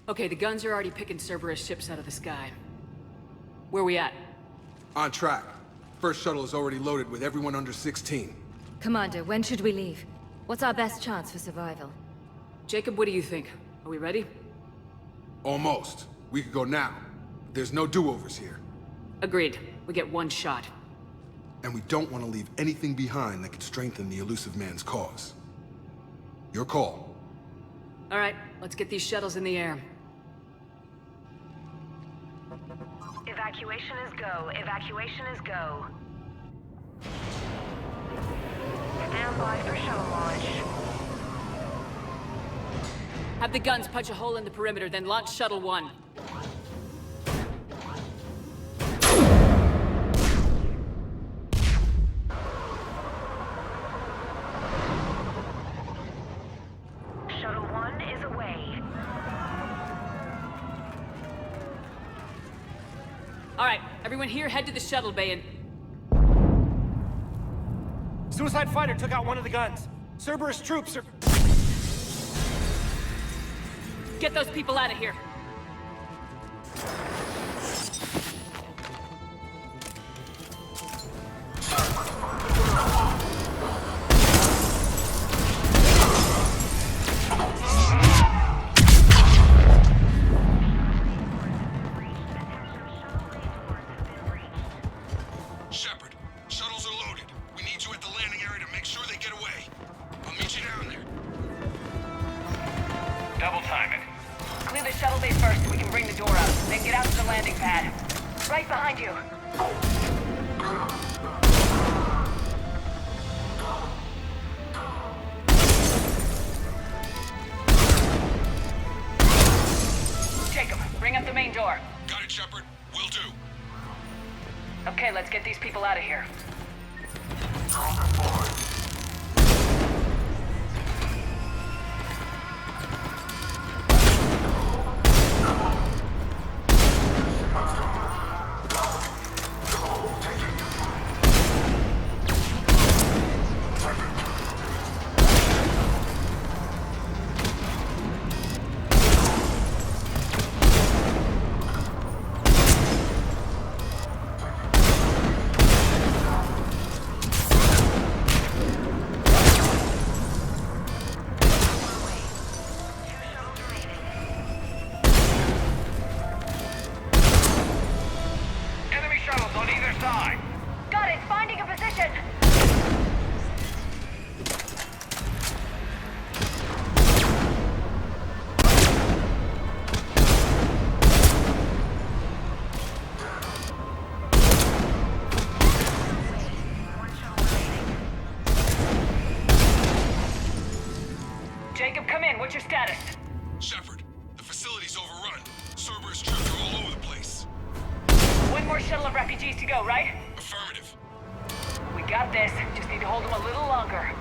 Okay, the guns are already picking Cerberus ships out of the sky. Where we at? On track. First shuttle is already loaded with everyone under 16. Commander, when should we leave? What's our best chance for survival? Jacob, what do you think? Are we ready? Almost. We could go now. There's no do-overs here. Agreed. We get one shot. And we don't want to leave anything behind that could strengthen the elusive man's cause. Your call. All right, let's get these shuttles in the air. Evacuation is go. Evacuation is go. Stand by for shuttle launch. Have the guns punch a hole in the perimeter, then launch Shuttle 1. Shuttle 1 is away. All right, everyone here, head to the shuttle bay and... Suicide fighter took out one of the guns. Cerberus troops are... Get those people out of here. Shepard, shuttles are loaded. We need you at the landing area to make sure they get away. I'll meet you down there. Double time it. Clear the shuttle bay first so we can bring the door up. Then get out to the landing pad. Right behind you. Jacob, bring up the main door. Got it, Shepard. Will do. Okay, let's get these people out of here. Enemy shuttles on either side. Got it! Finding a position! Jacob, come in. What's your status? Shepard, the facility's overrun. Cerberus troops are all over the place. One more shuttle of refugees to go, right? Affirmative. We got this. Just need to hold them a little longer.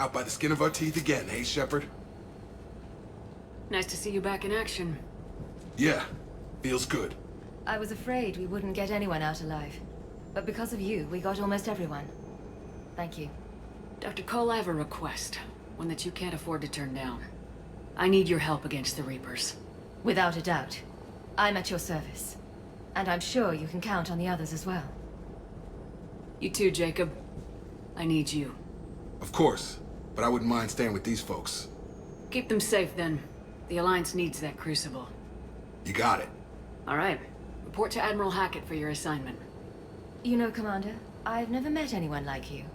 Out by the skin of our teeth again, eh, Shepard? Nice to see you back in action. Yeah, feels good. I was afraid we wouldn't get anyone out alive. But because of you, we got almost everyone. Thank you. Dr. Cole, I have a request. One that you can't afford to turn down. I need your help against the Reapers. Without a doubt. I'm at your service. And I'm sure you can count on the others as well. You too, Jacob. I need you. Of course, but I wouldn't mind staying with these folks. Keep them safe, then. The Alliance needs that crucible. You got it. All right. Report to Admiral Hackett for your assignment. You know, Commander, I've never met anyone like you.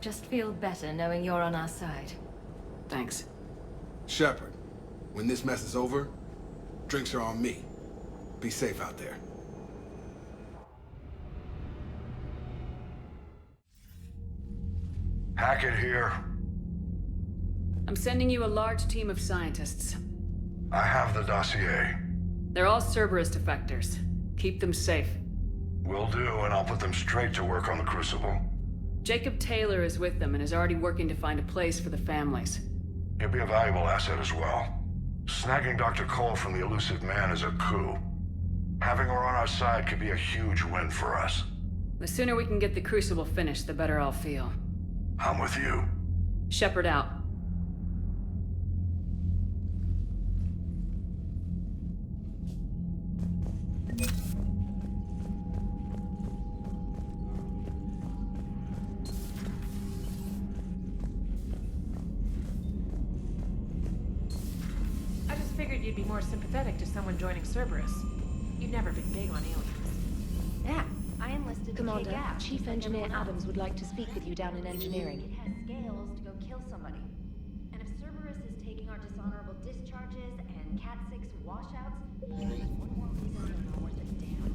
Just feel better knowing you're on our side. Thanks. Shepard, when this mess is over, drinks are on me. Be safe out there. Hackett here. I'm sending you a large team of scientists. I have the dossier. They're all Cerberus defectors. Keep them safe. Will do, and I'll put them straight to work on the Crucible. Jacob Taylor is with them and is already working to find a place for the families. He'll be a valuable asset as well. Snagging Dr. Cole from the Elusive Man is a coup. Having her on our side could be a huge win for us. The sooner we can get the Crucible finished, the better I'll feel. I'm with you. Shepard out. I just figured you'd be more sympathetic to someone joining Cerberus. You've never been big on aliens. Yeah, I enlisted Commander, to kick Chief ass, like Engineer everyone Adams else. would like to speak with you down in engineering. It has scales to go kill somebody. And if Cerberus is taking our dishonorable discharges and Cat 6 washouts, there's one more reason they're not worth a damn.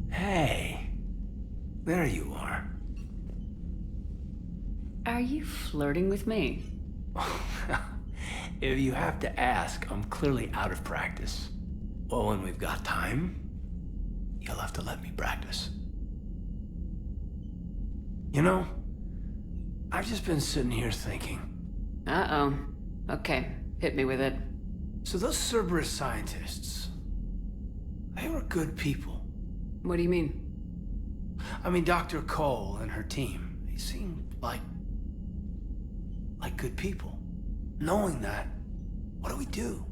Hey, there you are. Are you flirting with me? If you have to ask, I'm clearly out of practice. Well, when we've got time, you'll have to let me practice. You know, I've just been sitting here thinking. Uh-oh. Okay, hit me with it. So those Cerberus scientists, they were good people. What do you mean? I mean, Dr. Cole and her team, they seemed like good people. Knowing that, what do we do?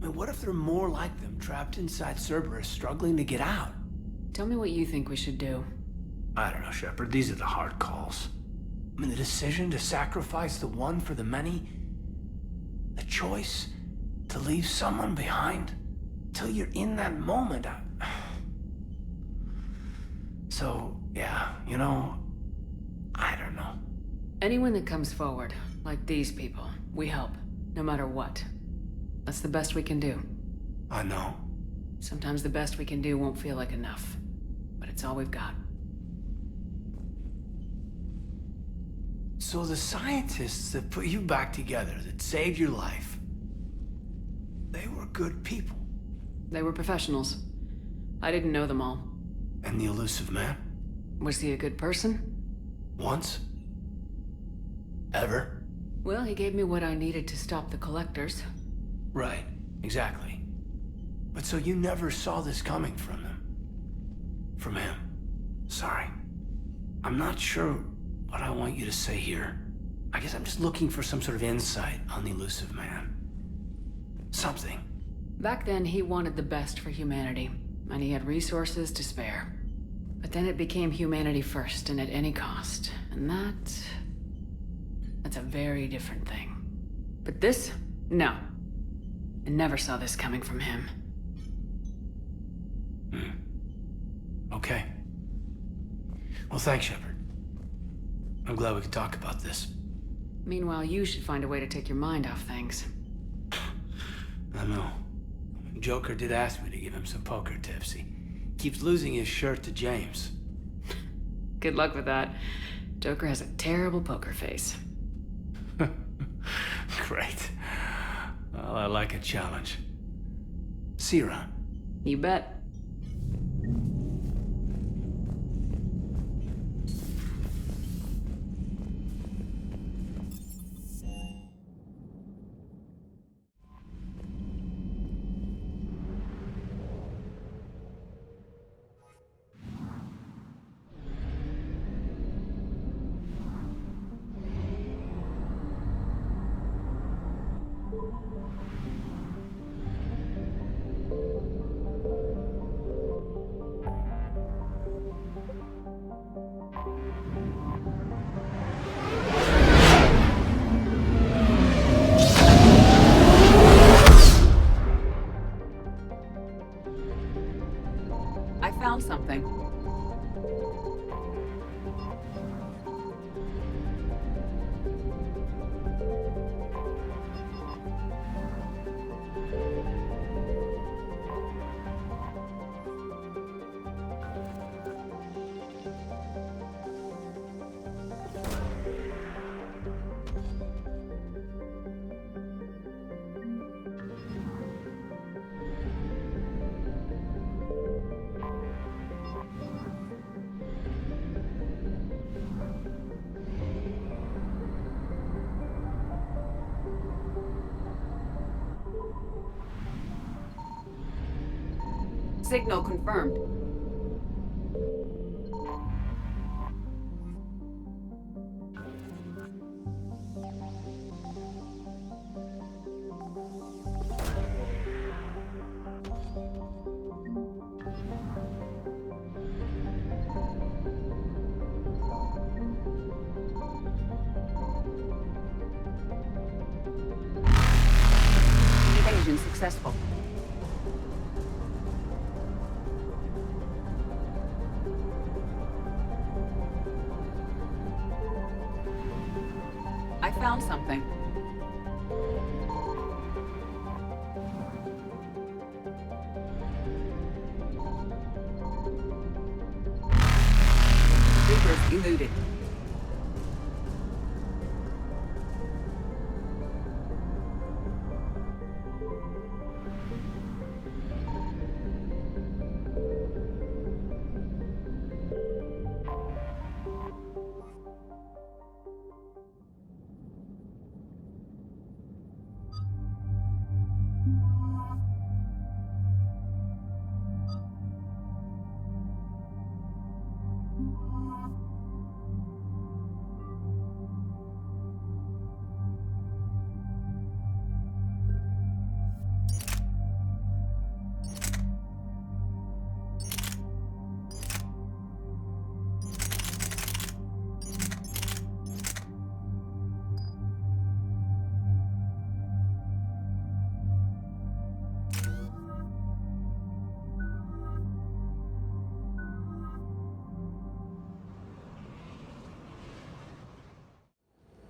I mean, what if there are more like them trapped inside Cerberus struggling to get out? Tell me what you think we should do. I don't know, Shepard. These are the hard calls. I mean, the decision to sacrifice the one for the many, the choice to leave someone behind till you're in that moment. So, yeah, you know, I don't know. Anyone that comes forward, like these people, we help, no matter what. That's the best we can do. I know. Sometimes the best we can do won't feel like enough, but it's all we've got. So the scientists that put you back together, that saved your life, they were good people. They were professionals. I didn't know them all. And the Elusive Man? Was he a good person? Once? Ever? Well, he gave me what I needed to stop the Collectors. Right, exactly. But so you never saw this coming from them? From him? Sorry. I'm not sure what I want you to say here. I guess I'm just looking for some sort of insight on the Elusive Man. Something. Back then, he wanted the best for humanity, and he had resources to spare. But then it became humanity first, and at any cost. And that's a very different thing. But this? No. I never saw this coming from him. Okay. Well, thanks, Shepard. I'm glad we could talk about this. Meanwhile, you should find a way to take your mind off things. I know. Joker did ask me to give him some poker tips. He keeps losing his shirt to James. Good luck with that. Joker has a terrible poker face. Great. Well, I like a challenge. See you around. You bet. I found something. Signal confirmed. Evasion successful. I found something. Reapers eluded.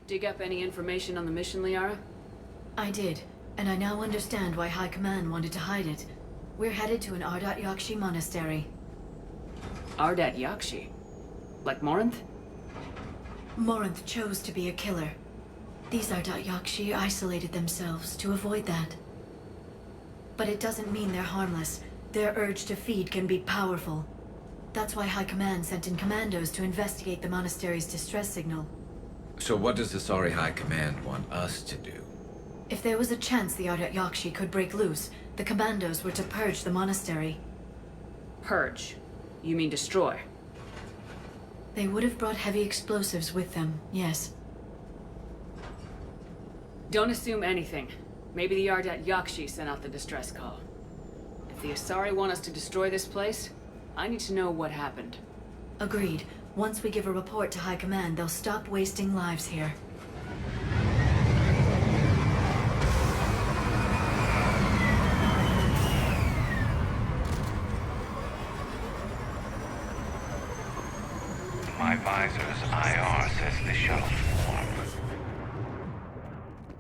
Dig up any information on the mission, Liara? I did, and I now understand why High Command wanted to hide it. We're headed to an Ardat Yakshi monastery. Ardat Yakshi? Like Morinth? Morinth chose to be a killer. These Ardat Yakshi isolated themselves to avoid that. But it doesn't mean they're harmless. Their urge to feed can be powerful. That's why High Command sent in commandos to investigate the monastery's distress signal. So what does the Sorry High Command want us to do? If there was a chance the Ardat Yakshi could break loose, the commandos were to purge the monastery. Purge? You mean destroy? They would have brought heavy explosives with them, yes. Don't assume anything. Maybe the Ardat Yakshi sent out the distress call. If the Asari want us to destroy this place, I need to know what happened. Agreed. Once we give a report to High Command, they'll stop wasting lives here. My visor's IR says the shuttle's warm.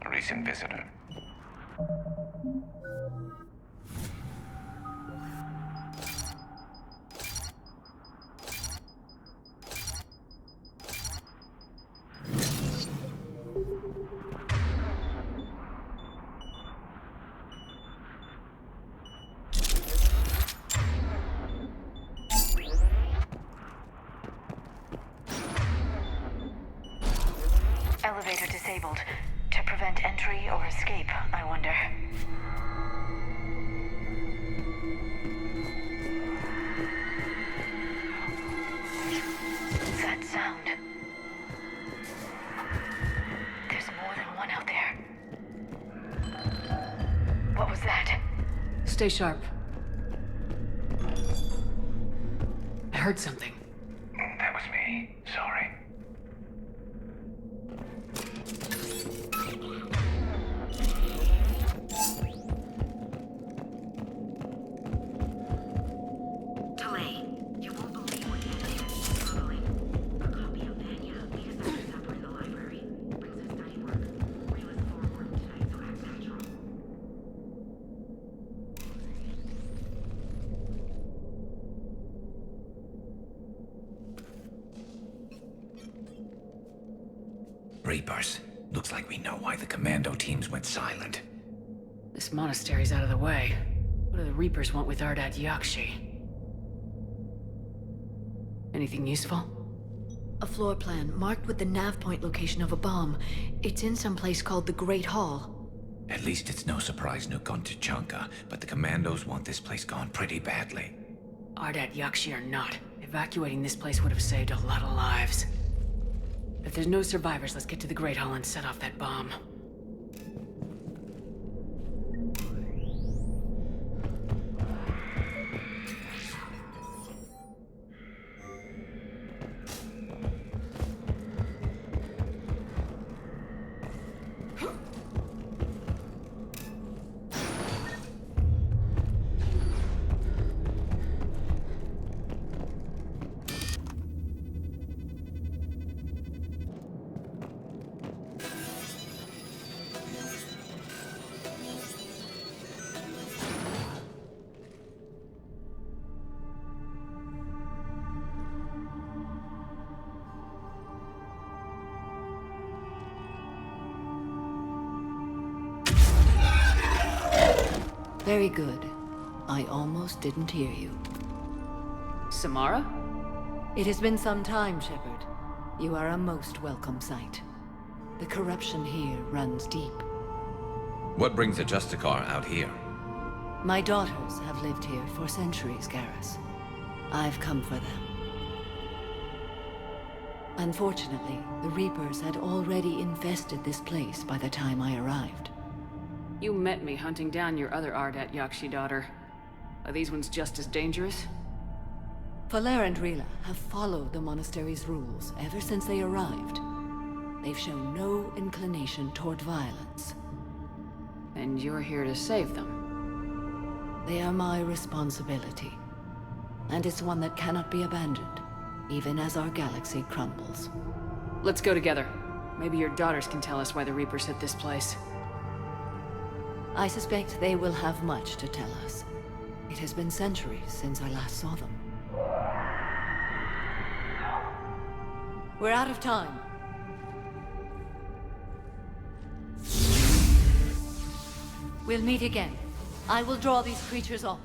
A recent visitor. Elevator disabled. To prevent entry or escape, I wonder. That sound. There's more than one out there. What was that? Stay sharp. I heard something. That was me. Sorry. Reapers. Looks like we know why the commando teams went silent. This monastery's out of the way. What do the Reapers want with Ardat Yakshi? Anything useful? A floor plan marked with the nav point location of a bomb. It's in some place called the Great Hall. At least it's no surprise nuke on Tachanka, but the commandos want this place gone pretty badly. Ardat Yakshi or not, evacuating this place would have saved a lot of lives. If there's no survivors, let's get to the Great Hall and set off that bomb. Very good. I almost didn't hear you. Samara? It has been some time, Shepard. You are a most welcome sight. The corruption here runs deep. What brings a Justicar out here? My daughters have lived here for centuries, Garrus. I've come for them. Unfortunately, the Reapers had already infested this place by the time I arrived. You met me hunting down your other Ardat Yakshi daughter. Are these ones just as dangerous? Faller and Rila have followed the monastery's rules ever since they arrived. They've shown no inclination toward violence. And you're here to save them? They are my responsibility. And it's one that cannot be abandoned, even as our galaxy crumbles. Let's go together. Maybe your daughters can tell us why the Reapers hit this place. I suspect they will have much to tell us. It has been centuries since I last saw them. We're out of time. We'll meet again. I will draw these creatures off.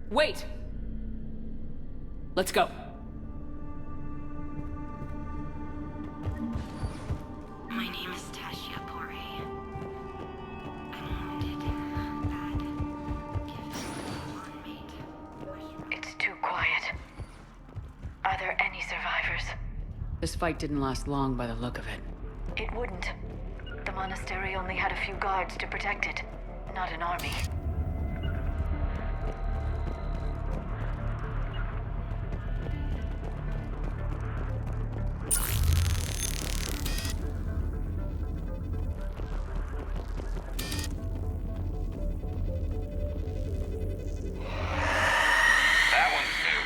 Wait! Let's go. My name is Tasha Pore. I'm wounded. Bad. Give mate. It's too quiet. Are there any survivors? This fight didn't last long by the look of it. It wouldn't. The monastery only had a few guards to protect it, not an army. That one's new.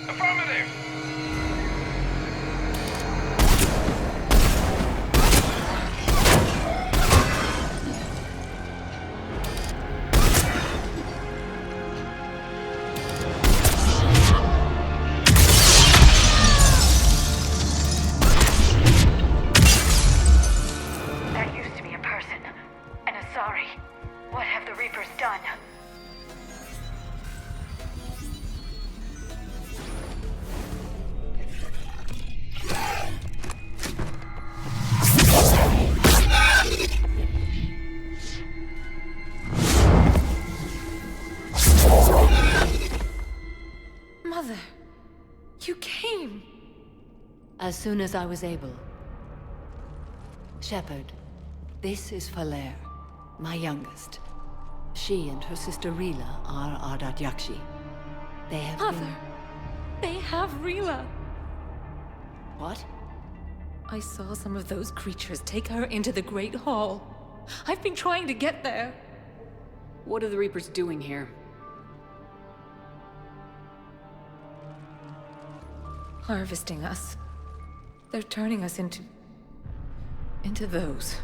Affirmative! That used to be a person. And a sorry. What have the Reapers done? Mother, you came. As soon as I was able. Shepard, this is Falere, my youngest. She and her sister Rila are Ardat Yakshi. They have Mother, they have Rila. What? I saw some of those creatures take her into the Great Hall. I've been trying to get there. What are the Reapers doing here? Harvesting us. They're turning us into those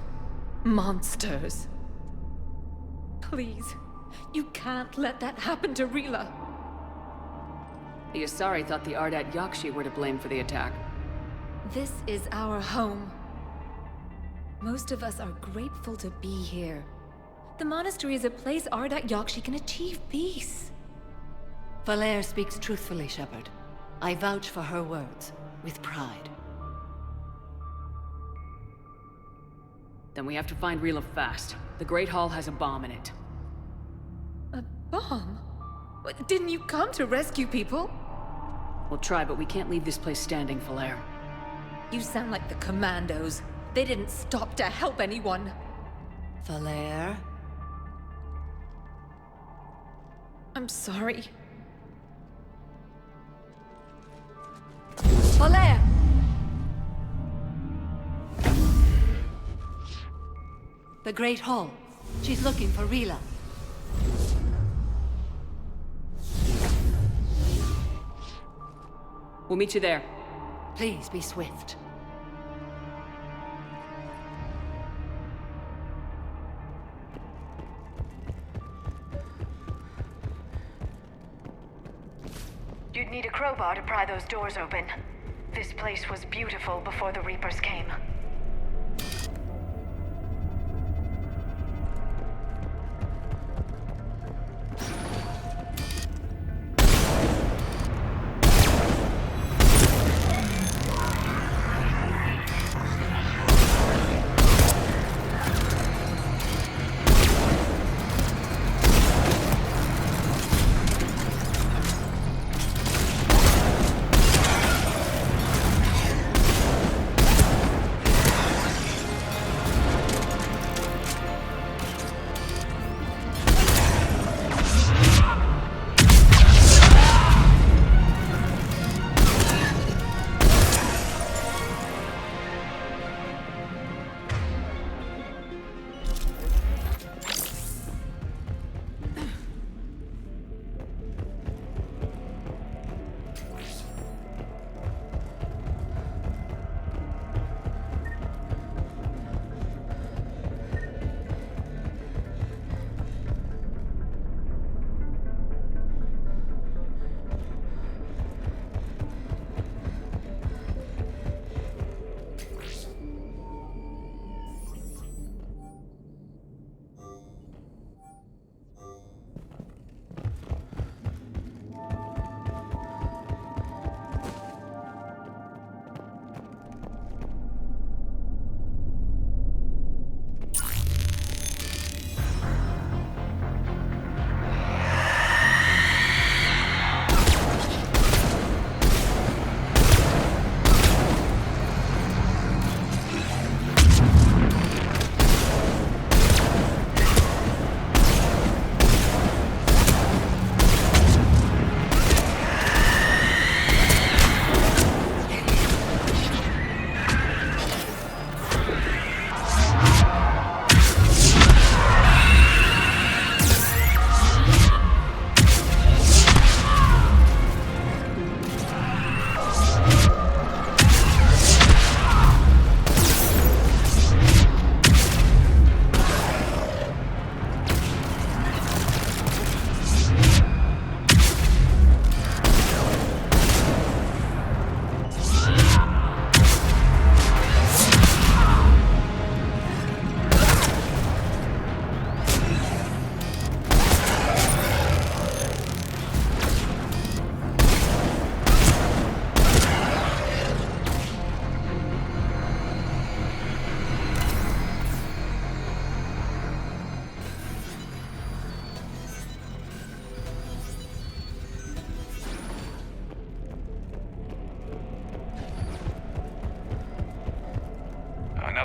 monsters. Please, you can't let that happen to Rila. The Asari thought the Ardat Yakshi were to blame for the attack. This is our home. Most of us are grateful to be here. The monastery is a place Ardat Yakshi can achieve peace. Falere speaks truthfully, Shepard. I vouch for her words, with pride. Then we have to find Rila fast. The Great Hall has a bomb in it. A bomb? What, didn't you come to rescue people? We'll try, but we can't leave this place standing, Falere. You sound like the Commandos. They didn't stop to help anyone. Falere? I'm sorry. Falere! The Great Hall. She's looking for Rila. We'll meet you there. Please be swift. You'd need a crowbar to pry those doors open. This place was beautiful before the Reapers came.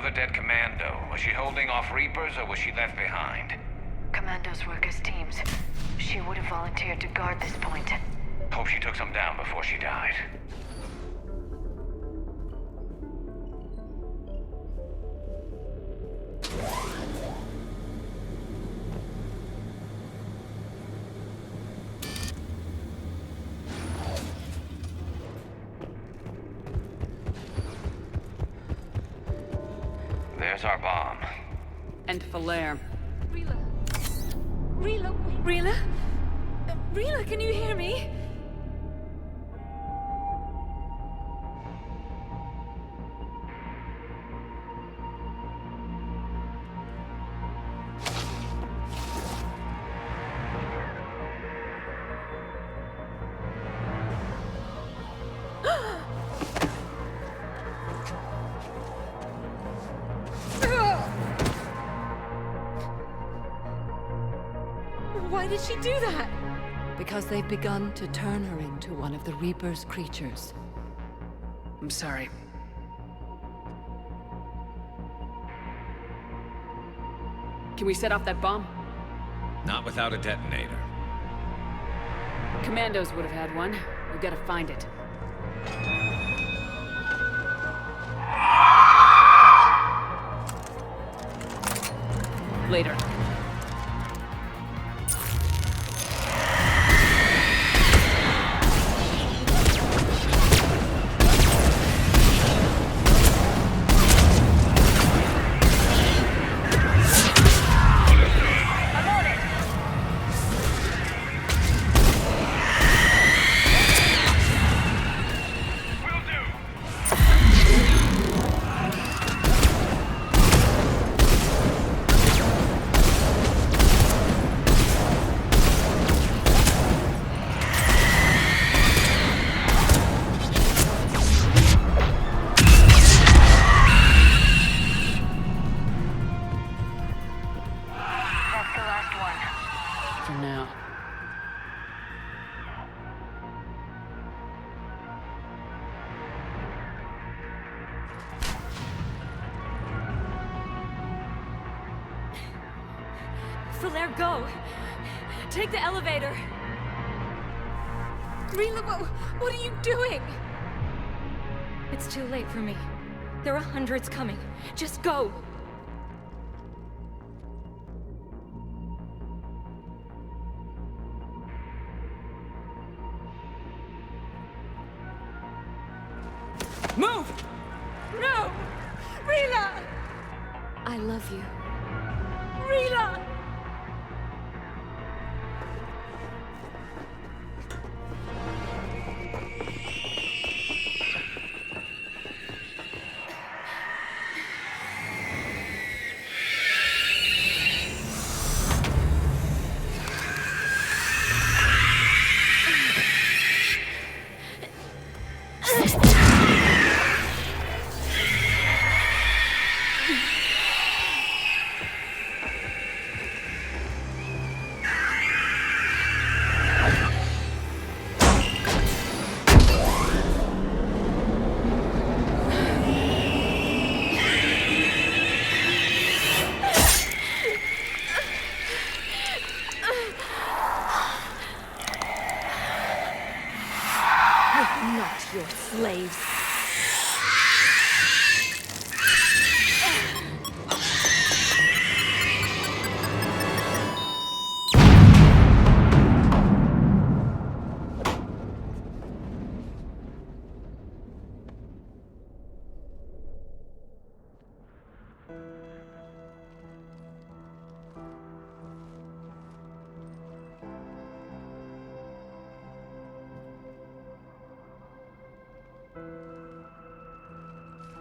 another dead commando. Was she holding off Reapers or was she left behind? Commandos work as teams. She would have volunteered to guard this point. Hope she took some down before she died. There's our bomb. And Falaire. Rila. Rila. Rila? Rila, can you hear me? Why did she do that? Because they've begun to turn her into one of the Reaper's creatures. I'm sorry. Can we set off that bomb? Not without a detonator. Commandos would have had one. We've got to find it. Later. Falaire, go! Take the elevator! Rila, what are you doing? It's too late for me. There are hundreds coming. Just go! Move! No! Rila! I love you. Rila! Not your slaves.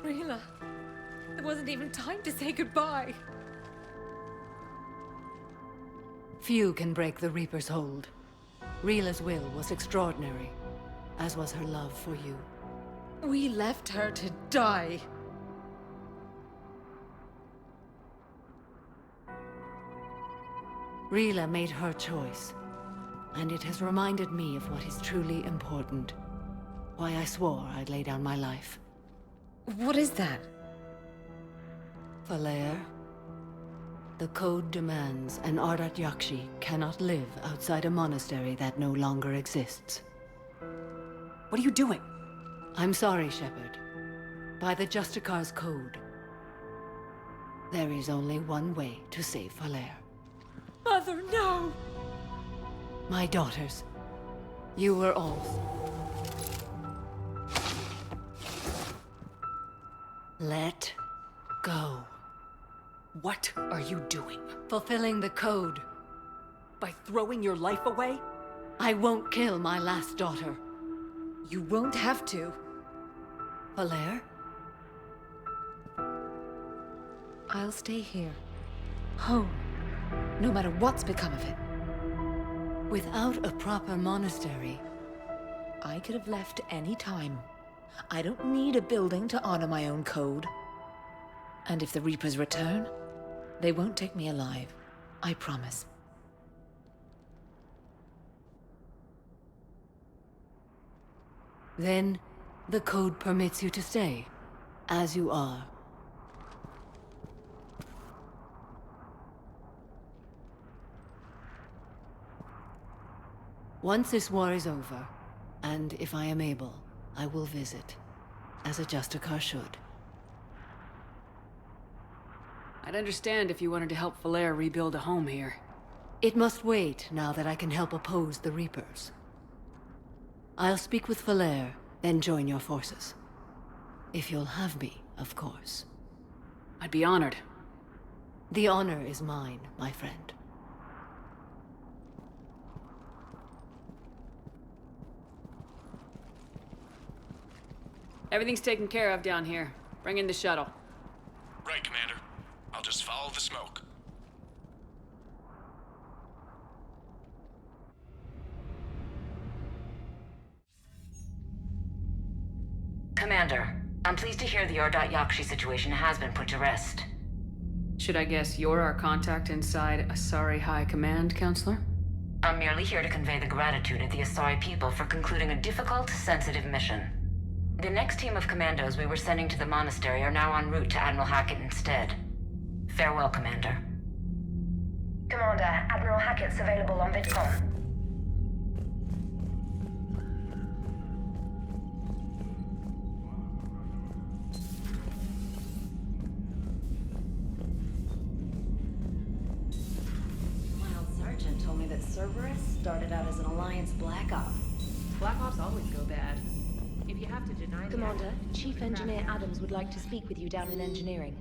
Rila, there wasn't even time to say goodbye. Few can break the Reaper's hold. Rila's will was extraordinary, as was her love for you. We left her to die. Rila made her choice, and it has reminded me of what is truly important. Why I swore I'd lay down my life. What is that? Valere, the code demands an Ardat Yakshi cannot live outside a monastery that no longer exists. What are you doing? I'm sorry, Shepard. By the Justicar's code, there is only one way to save Valere. Mother, no! My daughters, you were all... Let go. What are you doing? Fulfilling the code. By throwing your life away? I won't kill my last daughter. You won't have to. Valere? I'll stay here. Home. No matter what's become of it. Without a proper monastery, I could have left any time. I don't need a building to honor my own code. And if the Reapers return, they won't take me alive. I promise. then the code permits you to stay, as you are. Once this war is over, and if I am able, I will visit, as a Justicar should. I'd understand if you wanted to help Valere rebuild a home here. It must wait now that I can help oppose the Reapers. I'll speak with Valere, then join your forces. If you'll have me, of course. I'd be honored. The honor is mine, my friend. Everything's taken care of down here. Bring in the shuttle. Right, Commander. I'll just follow the smoke. Commander, I'm pleased to hear the Ardat Yakshi situation has been put to rest. Should I guess you're our contact inside Asari High Command, Counselor? I'm merely here to convey the gratitude of the Asari people for concluding a difficult, sensitive mission. The next team of commandos we were sending to the monastery are now en route to Admiral Hackett instead. Farewell, Commander. Commander, Admiral Hackett's available on VidCom. Sergeant told me that Cerberus started out as an Alliance Black Op. Black Ops always go bad. If you have to deny the Commander, Chief Engineer Adams would like to speak with you down in engineering.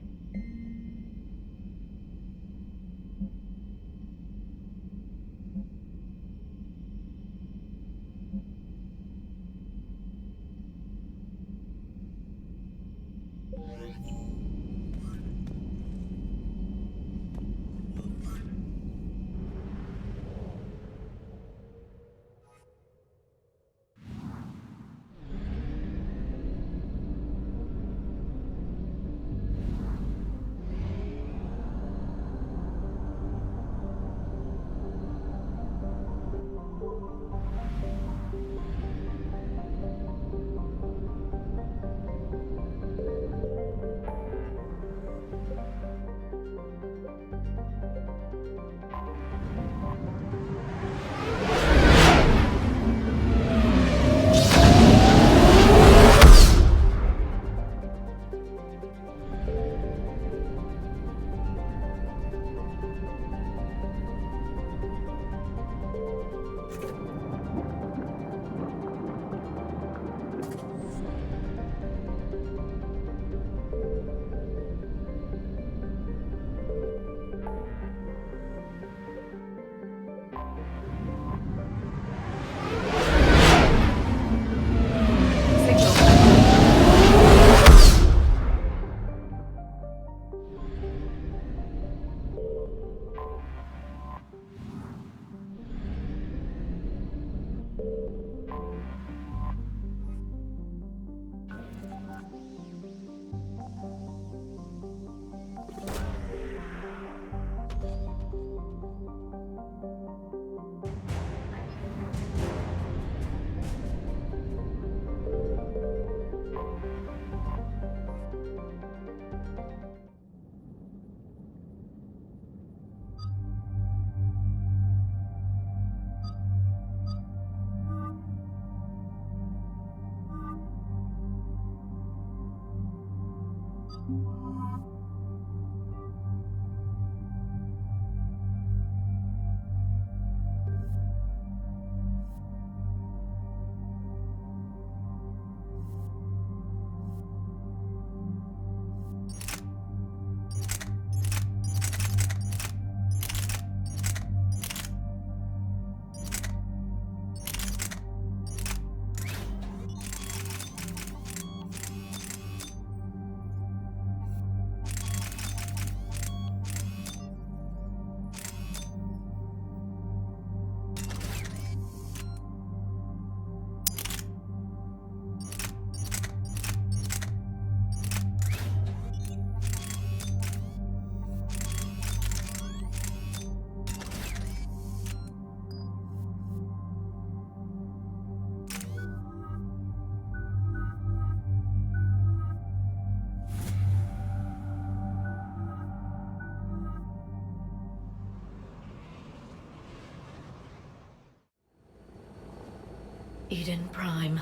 Eden Prime.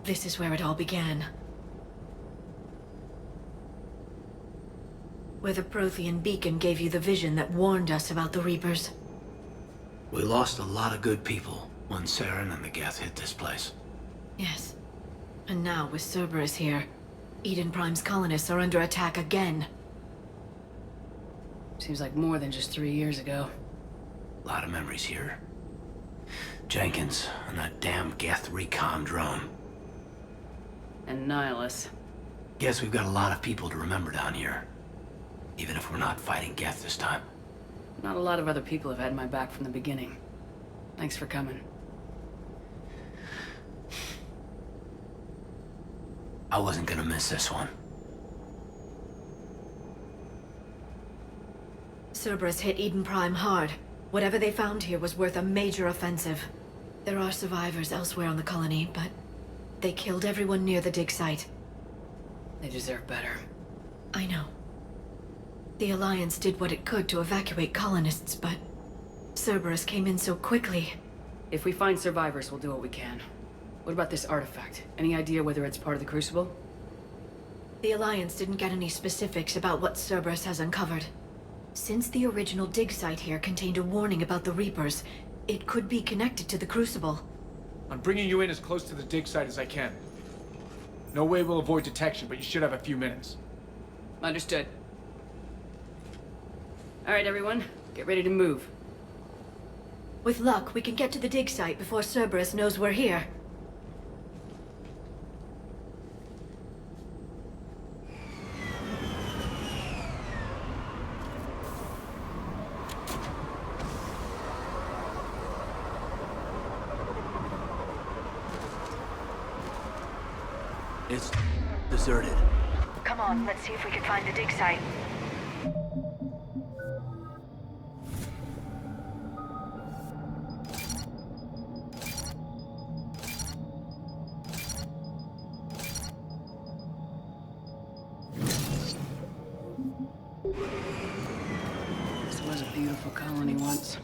This is where it all began. Where the Prothean beacon gave you the vision that warned us about the Reapers. We lost a lot of good people when Saren and the Geth hit this place. Yes. And now, with Cerberus here, Eden Prime's colonists are under attack again. Seems like more than just 3 years ago. A lot of memories here. Jenkins and that damn Geth recon drone. And Nihilus. Guess we've got a lot of people to remember down here. Even if we're not fighting Geth this time. Not a lot of other people have had my back from the beginning. Thanks for coming. I wasn't gonna miss this one. Cerberus hit Eden Prime hard. Whatever they found here was worth a major offensive. There are survivors elsewhere on the colony, but they killed everyone near the dig site. They deserve better. I know. The Alliance did what it could to evacuate colonists, but Cerberus came in so quickly. If we find survivors, we'll do what we can. What about this artifact? Any idea whether it's part of the Crucible? The Alliance didn't get any specifics about what Cerberus has uncovered. Since the original dig site here contained a warning about the Reapers, it could be connected to the Crucible. I'm bringing you in as close to the dig site as I can. No way we'll avoid detection, but you should have a few minutes. Understood. All right, everyone. Get ready to move. With luck, we can get to the dig site before Cerberus knows we're here. It's deserted. Come on, let's see if we can find the dig site. This was a beautiful colony once.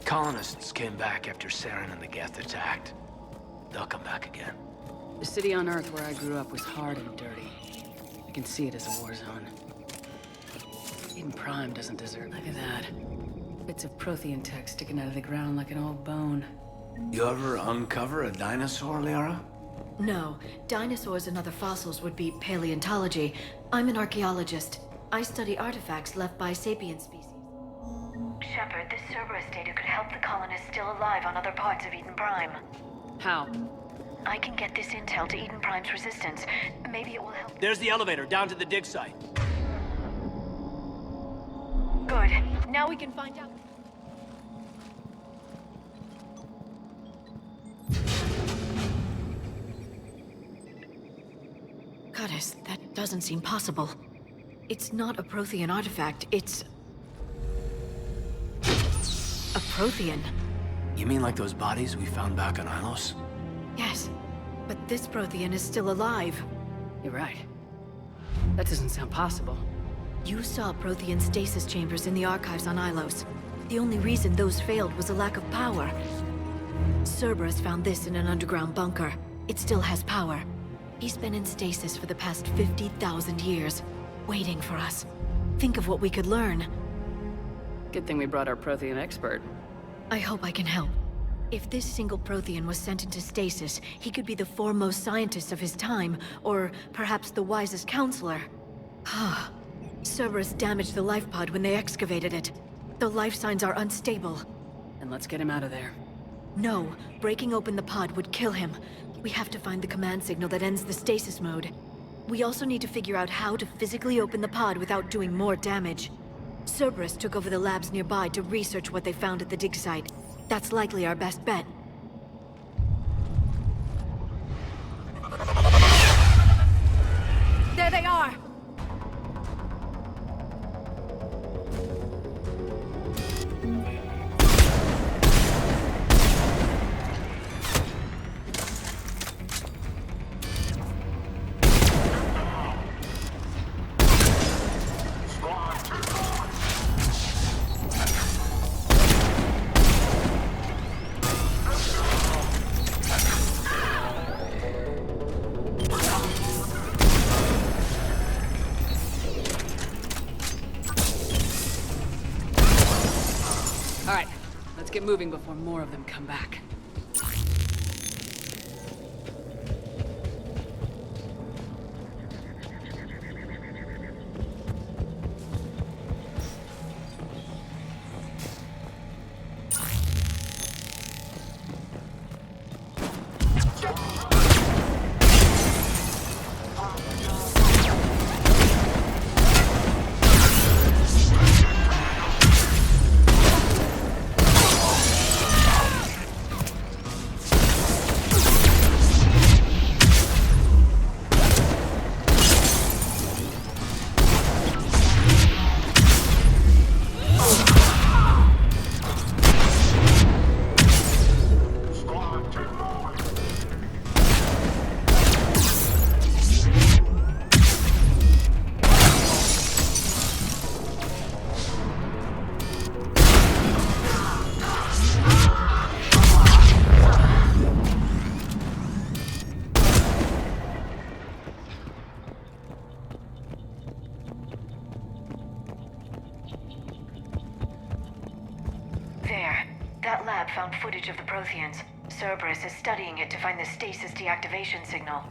Colonists came back after Saren and the Geth attacked. They'll come back again. The city on Earth where I grew up was hard and dirty. I can see it as a war zone. Eden Prime doesn't desert. Look at that. Bits of Prothean tech sticking out of the ground like an old bone. You ever uncover a dinosaur, Liara? No. Dinosaurs and other fossils would be paleontology. I'm an archaeologist. I study artifacts left by sapient species. Shepard, this Cerberus data could help the colonists still alive on other parts of Eden Prime. How? I can get this intel to Eden Prime's resistance. Maybe it will help. There's the elevator down to the dig site. Good. Now we can find out. Goddess, that doesn't seem possible. It's not a Prothean artifact, it's a Prothean. You mean like those bodies we found back on Ilos? Yes, but this Prothean is still alive. You're right. That doesn't sound possible. You saw Prothean stasis chambers in the archives on Ilos. The only reason those failed was a lack of power. Cerberus found this in an underground bunker. It still has power. He's been in stasis for the past 50,000 years, waiting for us. Think of what we could learn. Good thing we brought our Prothean expert. I hope I can help. If this single Prothean was sent into stasis, he could be the foremost scientist of his time, or perhaps the wisest counselor. Cerberus damaged the life pod when they excavated it. The life signs are unstable. And let's get him out of there. No, breaking open the pod would kill him. We have to find the command signal that ends the stasis mode. We also need to figure out how to physically open the pod without doing more damage. Cerberus took over the labs nearby to research what they found at the dig site. That's likely our best bet. There they are! Let's get moving before more of them come back. That lab found footage of the Protheans. Cerberus is studying it to find the stasis deactivation signal.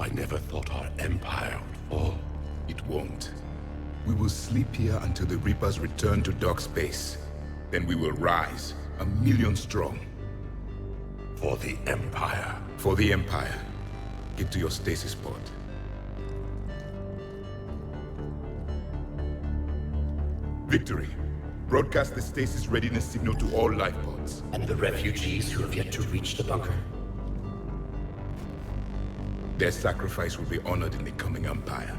I never thought our empire would fall. It won't. We will sleep here until the Reapers return to dark space. Then we will rise, 1,000,000 strong. For the Empire. For the Empire. Get to your stasis pod. Victory. Broadcast the stasis readiness signal to all life pods. And the refugees who have yet to reach the bunker? Their sacrifice will be honored in the coming Empire.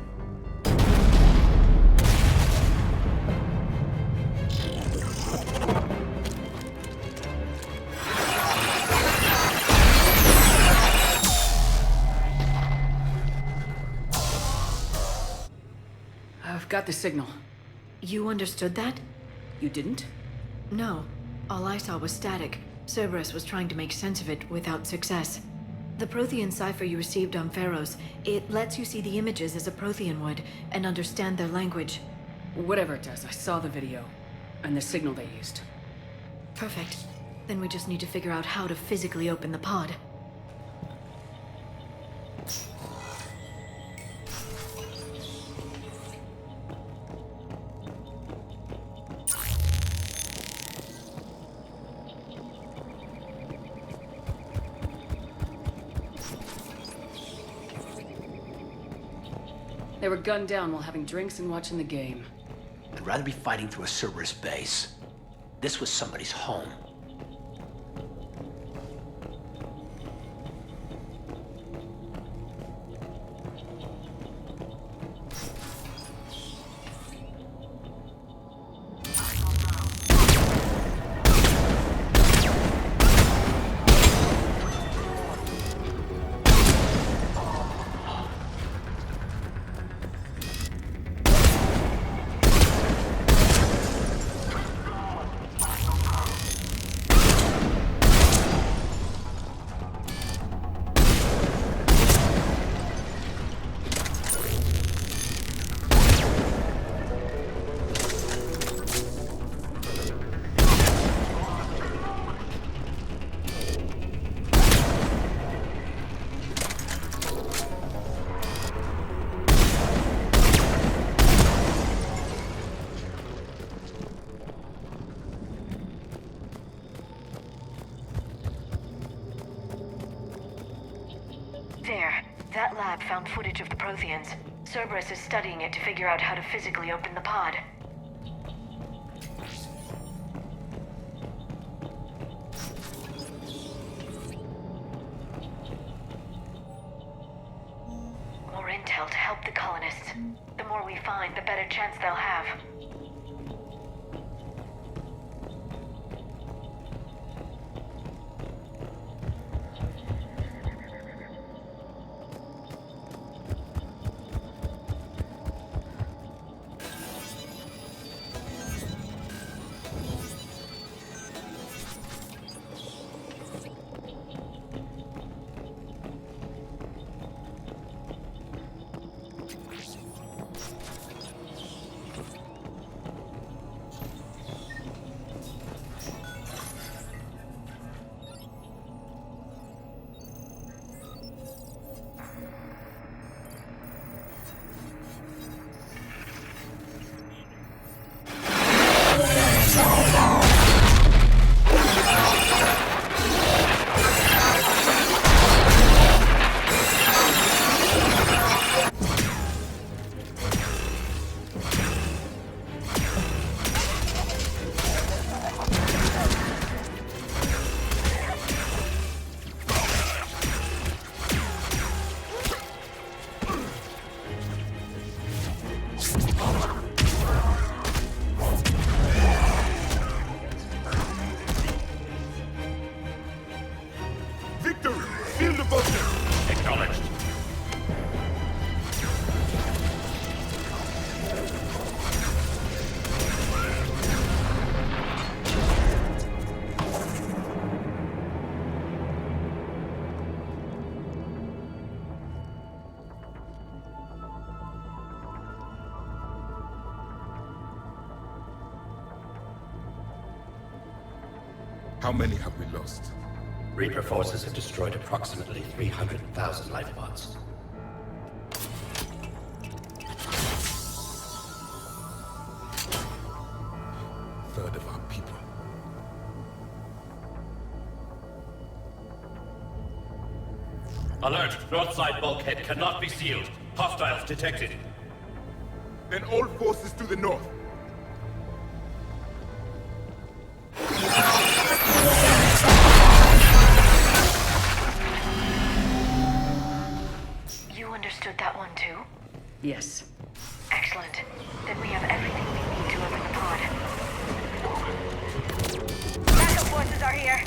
I've got the signal. You understood that? You didn't? No. All I saw was static. Cerberus was trying to make sense of it without success. The Prothean cipher you received on Pharaohs, it lets you see the images as a Prothean would, and understand their language. Whatever it does, I saw the video, and the signal they used. Perfect. Then we just need to figure out how to physically open the pod. They were gunned down while having drinks and watching the game. I'd rather be fighting through a Cerberus base. This was somebody's home. There. That lab found footage of the Protheans. Cerberus is studying it to figure out how to physically open the pod. More intel to help the colonists. The more we find, the better chance they'll have. How many have we lost? Reaper forces have destroyed approximately 300,000 life pods. Third of our people. Alert! North side bulkhead cannot be sealed. Hostiles detected. Then all forces to the north. You understood that one too? Yes. Excellent. Then we have everything we need to open the pod. Backup forces are here.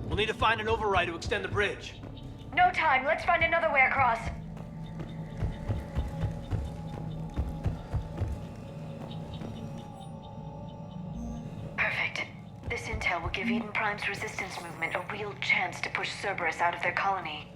We'll need to find an override to extend the bridge. No time. Let's find another way across. Perfect. This intel will give Eden Prime's resistance movement a real chance to push Cerberus out of their colony.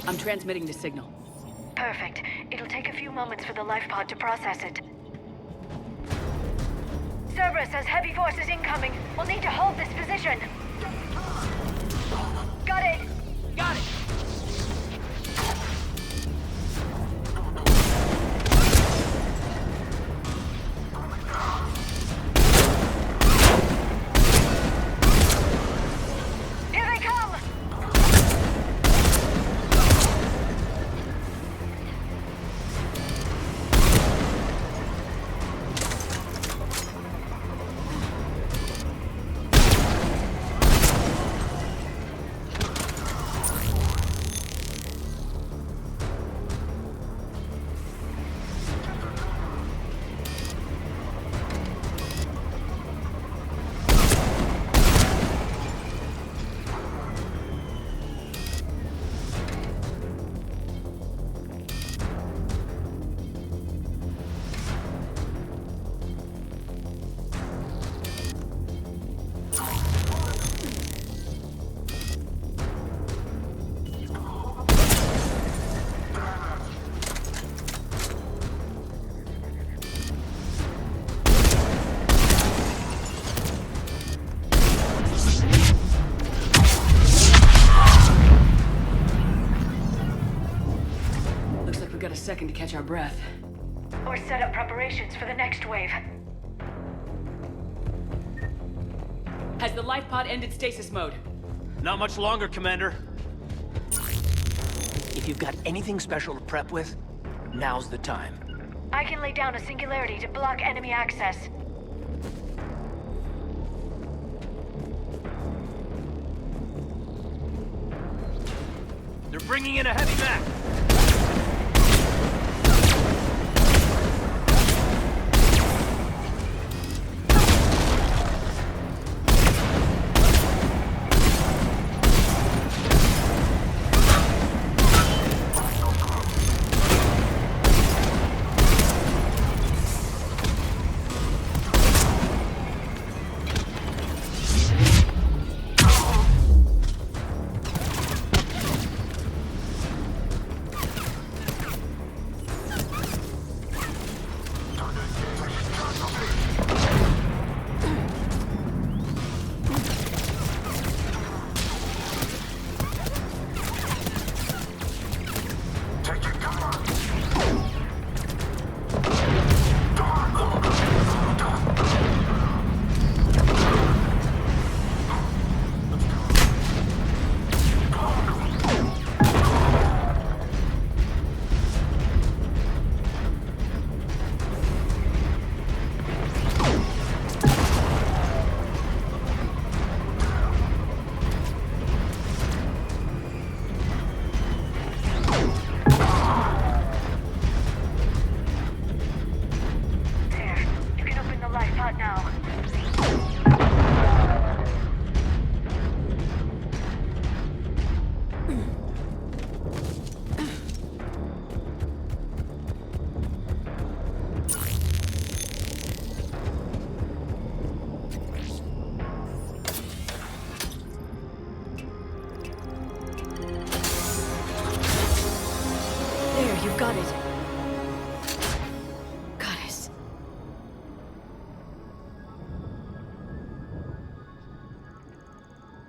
I'm transmitting the signal. Perfect. It'll take a few moments for the life pod to process it. Cerberus has heavy forces incoming. We'll need to hold this position. Got it! Got it! Here they come! Got a second to catch our breath. Or set up preparations for the next wave. Has the life pod ended stasis mode? Not much longer, Commander. If you've got anything special to prep with, now's the time. I can lay down a singularity to block enemy access. They're bringing in a heavy mech.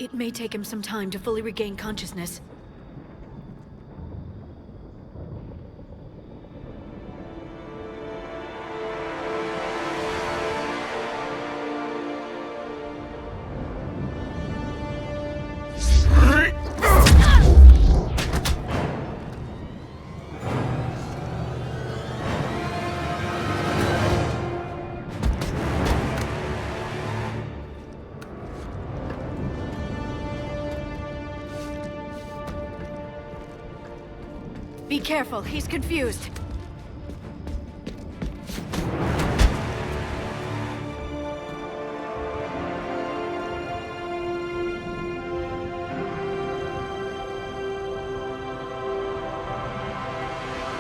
It may take him some time to fully regain consciousness. Be careful, he's confused.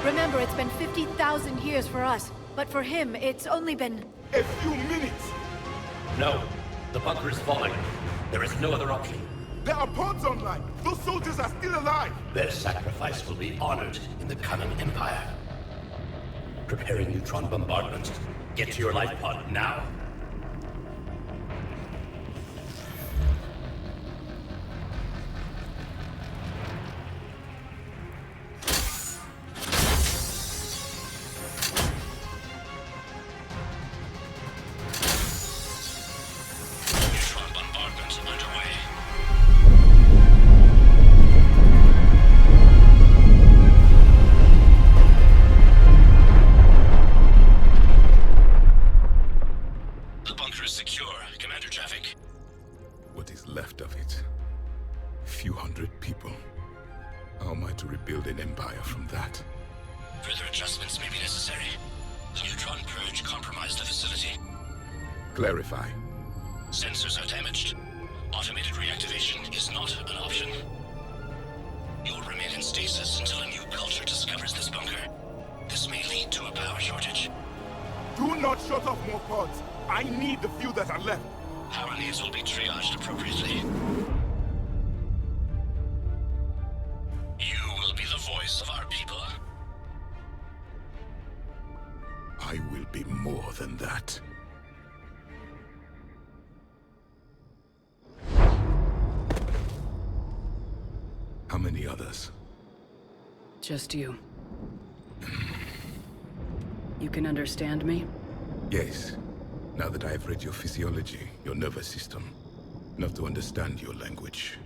Remember, it's been 50,000 years for us, but for him, it's only been... A few minutes! No. The bunker is falling. There is no other option. There are pods online! Those soldiers are still alive! Their sacrifice will be honored in the coming Empire. Preparing neutron bombardment. Get to your life pod now. Neutron bombardment underway. The bunker is secure. Commander traffic. What is left of it? A few hundred people. How am I to rebuild an empire from that? Further adjustments may be necessary. The neutron purge compromised the facility. Clarify. Sensors are damaged. Automated reactivation is not an option. You'll remain in stasis until a new culture discovers this bunker. This may lead to a power shortage. Do not shut off more pods! I need the few that are left! Power needs will be triaged appropriately. You will be the voice of our people. I will be more than that. How many others? Just you. You can understand me? Yes. Now that I have read your physiology, your nervous system, enough to understand your language.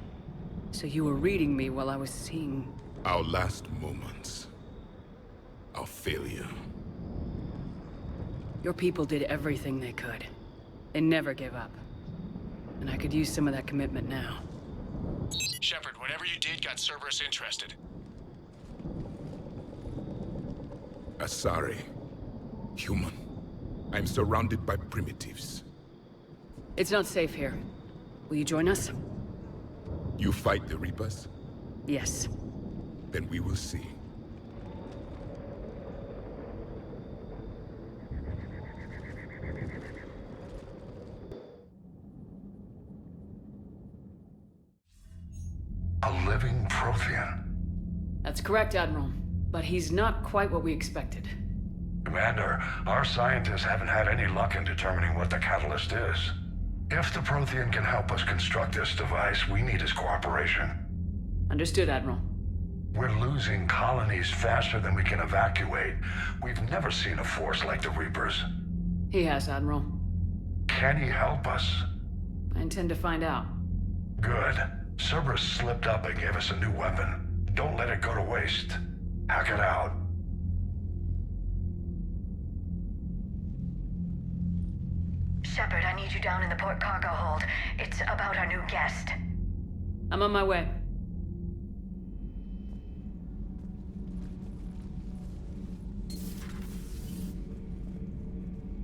So you were reading me while I was seeing... Our last moments. Our failure. Your people did everything they could. They never gave up. And I could use some of that commitment now. Shepard, whatever you did got Cerberus interested. Asari. Human. I'm surrounded by primitives. It's not safe here. Will you join us? You fight the Reapers? Yes. Then we will see. A living Prothean. That's correct, Admiral. But he's not quite what we expected. Commander, our scientists haven't had any luck in determining what the catalyst is. If the Prothean can help us construct this device, we need his cooperation. Understood, Admiral. We're losing colonies faster than we can evacuate. We've never seen a force like the Reapers. He has, Admiral. Can he help us? I intend to find out. Good. Cerberus slipped up and gave us a new weapon. Don't let it go to waste. Hack it out. Shepard, I need you down in the port cargo hold. It's about our new guest. I'm on my way.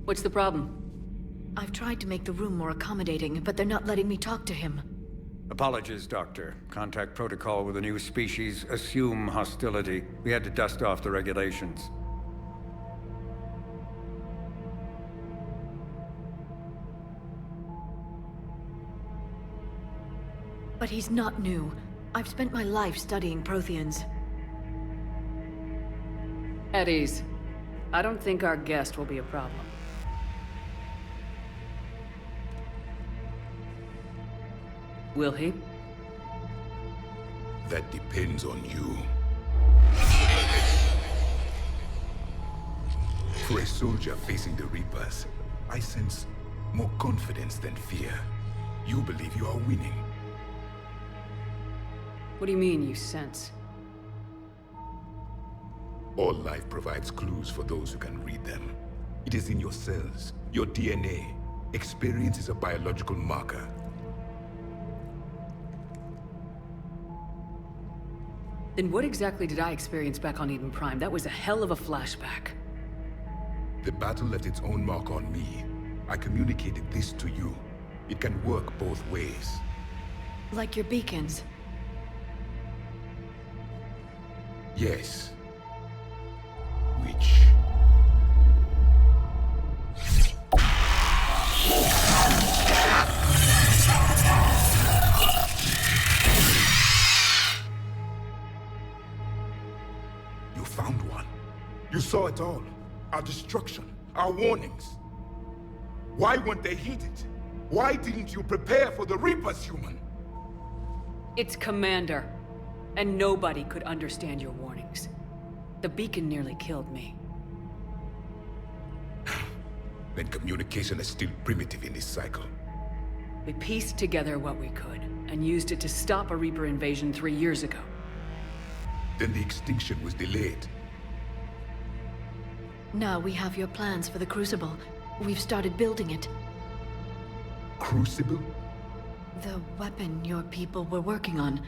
What's the problem? I've tried to make the room more accommodating, but they're not letting me talk to him. Apologies, Doctor. Contact protocol with a new species. Assume hostility. We had to dust off the regulations. But he's not new. I've spent my life studying Protheans. At ease. I don't think our guest will be a problem. Will he? That depends on you. For a soldier facing the Reapers, I sense more confidence than fear. You believe you are winning. What do you mean, you sense? All life provides clues for those who can read them. It is in your cells, your DNA. Experience is a biological marker. Then what exactly did I experience back on Eden Prime? That was a hell of a flashback. The battle left its own mark on me. I communicated this to you. It can work both ways. Like your beacons. Yes. Which... You found one. You saw it all. Our destruction, our warnings. Why weren't they heeded? Why didn't you prepare for the Reapers, human? It's Commander. And nobody could understand your warnings. The beacon nearly killed me. Then communication is still primitive in this cycle. We pieced together what we could, and used it to stop a Reaper invasion 3 years ago. Then the extinction was delayed. Now we have your plans for the Crucible. We've started building it. Crucible? The weapon your people were working on.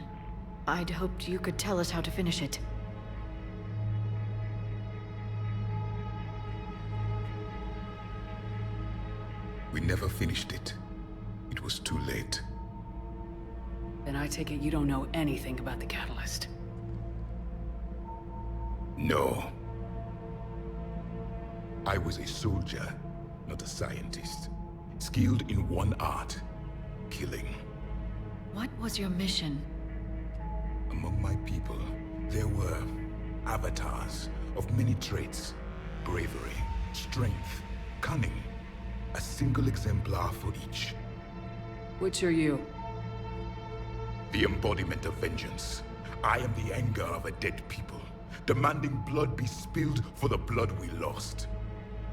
I'd hoped you could tell us how to finish it. We never finished it. It was too late. Then I take it you don't know anything about the catalyst. No. I was a soldier, not a scientist. Skilled in one art, killing. What was your mission? Among my people, there were avatars of many traits. Bravery, strength, cunning. A single exemplar for each. Which are you? The embodiment of vengeance. I am the anger of a dead people, demanding blood be spilled for the blood we lost.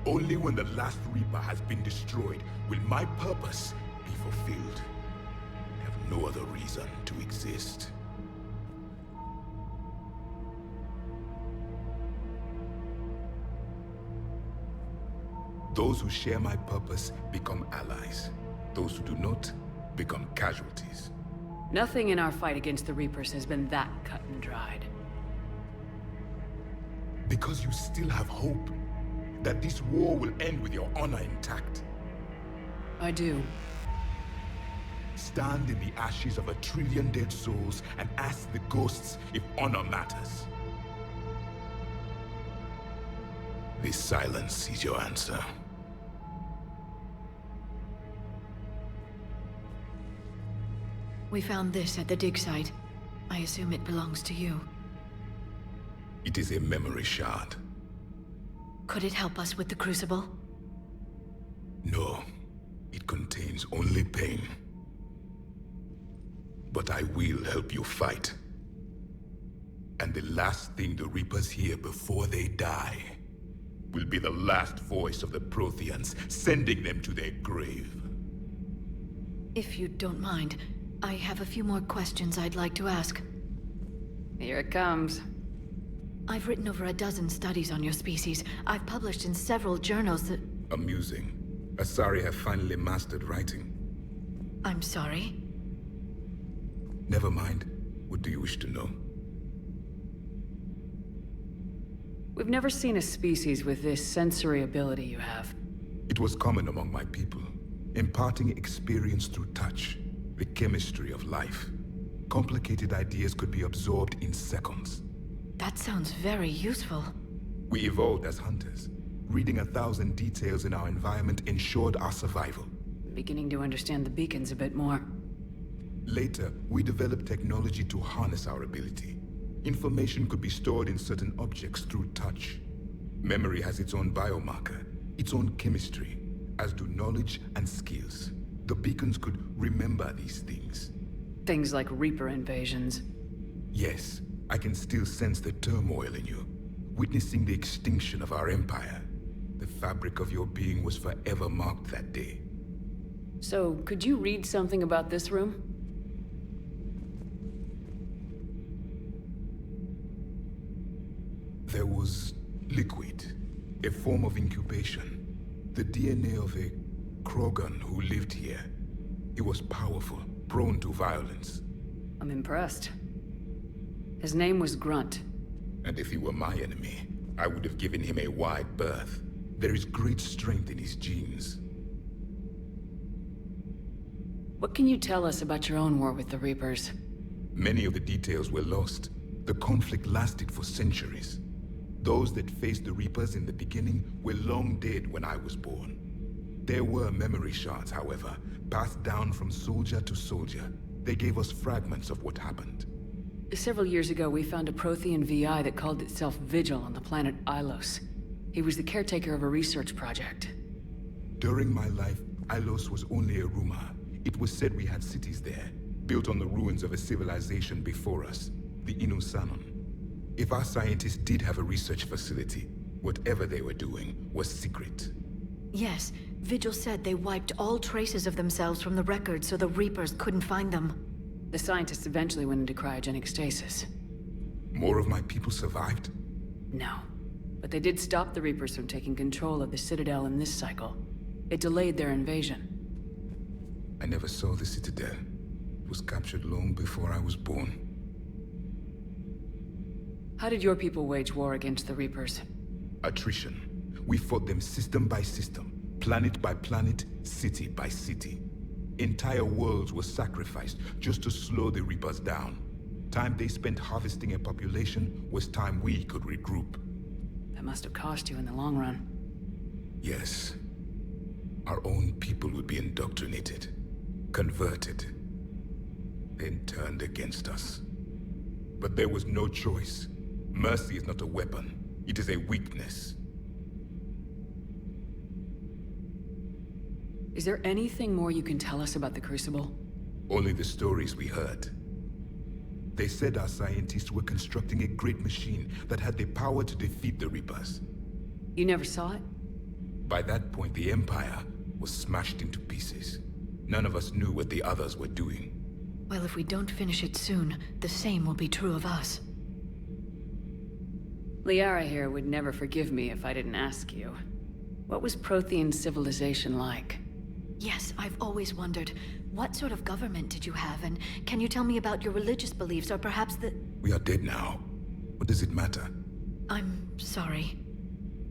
Only when the last Reaper has been destroyed will my purpose be fulfilled. I have no other reason to exist. Those who share my purpose become allies. Those who do not become casualties. Nothing in our fight against the Reapers has been that cut and dried. Because you still have hope that this war will end with your honor intact. I do. Stand in the ashes of 1 trillion dead souls and ask the ghosts if honor matters. This silence is your answer. We found this at the dig site. I assume it belongs to you. It is a memory shard. Could it help us with the Crucible? No. It contains only pain. But I will help you fight. And the last thing the Reapers hear before they die will be the last voice of the Protheans, sending them to their grave. If you don't mind, I have a few more questions I'd like to ask. Here it comes. I've written over a dozen studies on your species. I've published in several journals that... Amusing. Asari have finally mastered writing. I'm sorry? Never mind. What do you wish to know? We've never seen a species with this sensory ability you have. It was common among my people, imparting experience through touch, the chemistry of life. Complicated ideas could be absorbed in seconds. That sounds very useful. We evolved as hunters. Reading 1,000 details in our environment ensured our survival. Beginning to understand the beacons a bit more. Later, we developed technology to harness our ability. Information could be stored in certain objects through touch. Memory has its own biomarker, its own chemistry, as do knowledge and skills. The beacons could remember these things. Things like Reaper invasions. Yes, I can still sense the turmoil in you, witnessing the extinction of our empire. The fabric of your being was forever marked that day. So, could you read something about this room? There was liquid, a form of incubation. The DNA of a Krogan who lived here. He was powerful, prone to violence. I'm impressed. His name was Grunt. And if he were my enemy, I would have given him a wide berth. There is great strength in his genes. What can you tell us about your own war with the Reapers? Many of the details were lost. The conflict lasted for centuries. Those that faced the Reapers in the beginning were long dead when I was born. There were memory shards, however, passed down from soldier to soldier. They gave us fragments of what happened. Several years ago, we found a Prothean VI that called itself Vigil on the planet Ilos. He was the caretaker of a research project. During my life, Ilos was only a rumor. It was said we had cities there, built on the ruins of a civilization before us, the Inusanon. If our scientists did have a research facility, whatever they were doing was secret. Yes, Vigil said they wiped all traces of themselves from the records so the Reapers couldn't find them. The scientists eventually went into cryogenic stasis. More of my people survived? No. But they did stop the Reapers from taking control of the Citadel in this cycle. It delayed their invasion. I never saw the Citadel. It was captured long before I was born. How did your people wage war against the Reapers? Attrition. We fought them system by system, planet by planet, city by city. Entire worlds were sacrificed just to slow the Reapers down. Time they spent harvesting a population was time we could regroup. That must have cost you in the long run. Yes. Our own people would be indoctrinated, converted, then turned against us. But there was no choice. Mercy is not a weapon. It is a weakness. Is there anything more you can tell us about the Crucible? Only the stories we heard. They said our scientists were constructing a great machine that had the power to defeat the Reapers. You never saw it? By that point, the Empire was smashed into pieces. None of us knew what the others were doing. Well, if we don't finish it soon, the same will be true of us. Liara here would never forgive me if I didn't ask you. What was Prothean civilization like? Yes, I've always wondered, what sort of government did you have, and can you tell me about your religious beliefs, or perhaps the... We are dead now. What does it matter? I'm sorry.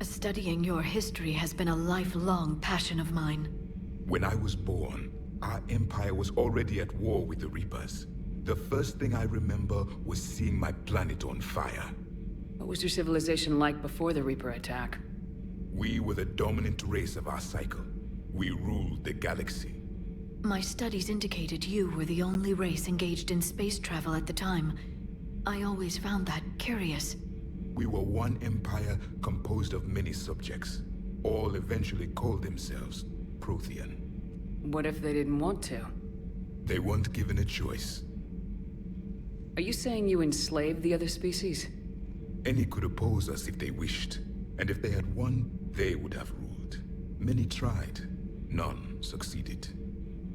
Studying your history has been a lifelong passion of mine. When I was born, our empire was already at war with the Reapers. The first thing I remember was seeing my planet on fire. What was your civilization like before the Reaper attack? We were the dominant race of our cycle. We ruled the galaxy. My studies indicated you were the only race engaged in space travel at the time. I always found that curious. We were one empire composed of many subjects. All eventually called themselves Prothean. What if they didn't want to? They weren't given a choice. Are you saying you enslaved the other species? Any could oppose us if they wished. And if they had won, they would have ruled. Many tried. None succeeded.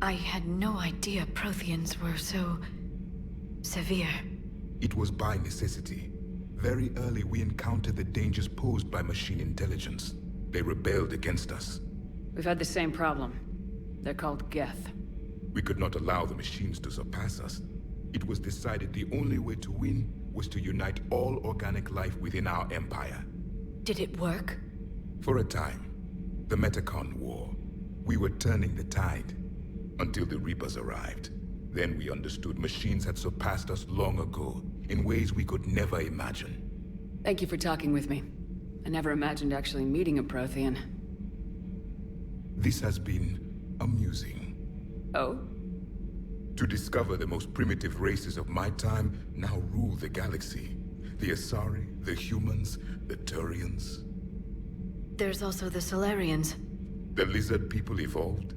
I had no idea Protheans were so... severe. It was by necessity. Very early we encountered the dangers posed by machine intelligence. They rebelled against us. We've had the same problem. They're called Geth. We could not allow the machines to surpass us. It was decided the only way to win was to unite all organic life within our empire. Did it work? For a time. The Metacon War. We were turning the tide. Until the Reapers arrived. Then we understood machines had surpassed us long ago, in ways we could never imagine. Thank you for talking with me. I never imagined actually meeting a Prothean. This has been amusing. Oh? To discover the most primitive races of my time now rule the galaxy. The Asari, the humans, the Turians. There's also the Solarians. The lizard people evolved?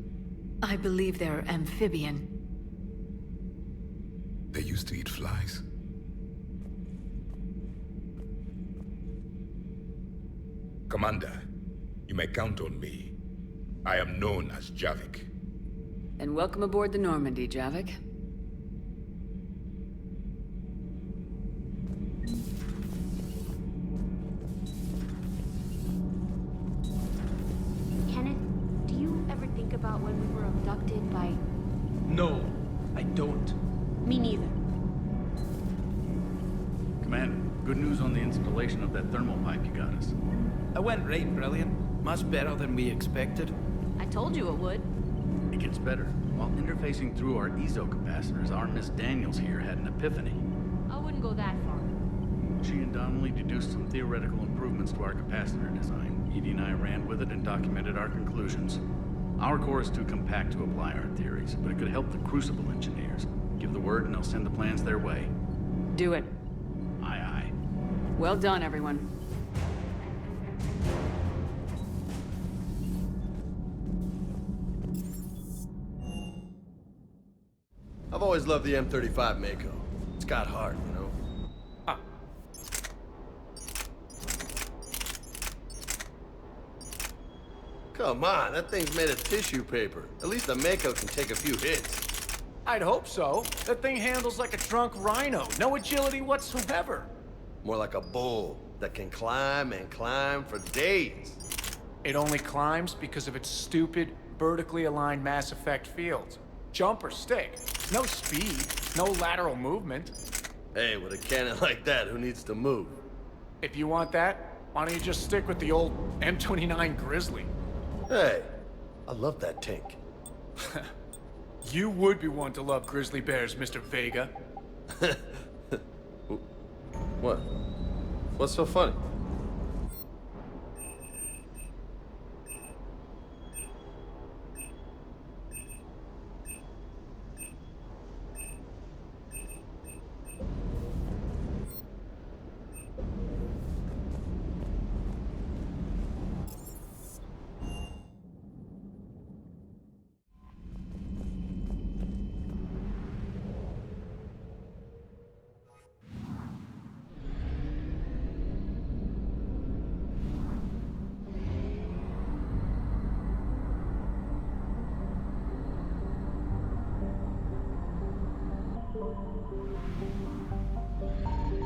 I believe they're amphibian. lives to eat flies. Commander, you may count on me. I am known as Javik. And welcome aboard the Normandy, Javik. Kenneth, do you ever think about when we were abducted by... No, I don't. Me neither. Commander, good news on the installation of that thermal pipe you got us. It went right brilliant. Much better than we expected. I told you it would. It gets better. While interfacing through our ezo capacitors, our Miss Daniels here had an epiphany. I wouldn't go that far. She and Donnelly deduced some theoretical improvements to our capacitor design. Edie and I ran with it and documented our conclusions. Our core is too compact to apply our theories, but it could help the Crucible engineers. Give the word and they'll send the plans their way. Do it. Aye, aye. Well done, everyone. I've always loved the M35 Mako. It's got heart, you know? Come on, that thing's made of tissue paper. At least a Mako can take a few hits. I'd hope so. That thing handles like a drunk rhino. No agility whatsoever. More like a bull that can climb and climb for days. It only climbs because of its stupid, vertically aligned Mass Effect fields. Jump or stick. No speed, no lateral movement. Hey, with a cannon like that, who needs to move? If you want that, why don't you just stick with the old M29 Grizzly? Hey, I love that tank. You would be one to love grizzly bears, Mr. Vega. What? What's so funny?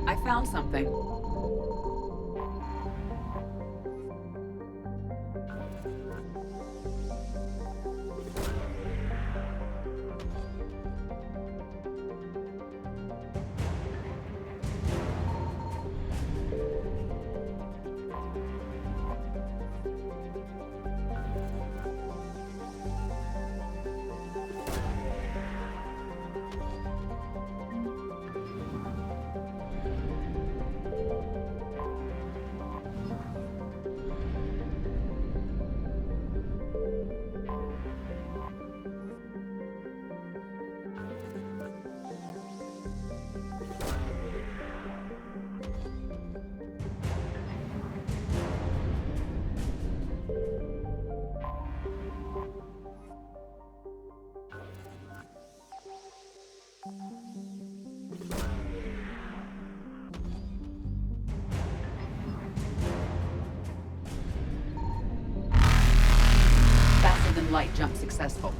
I found something. Light jump successful.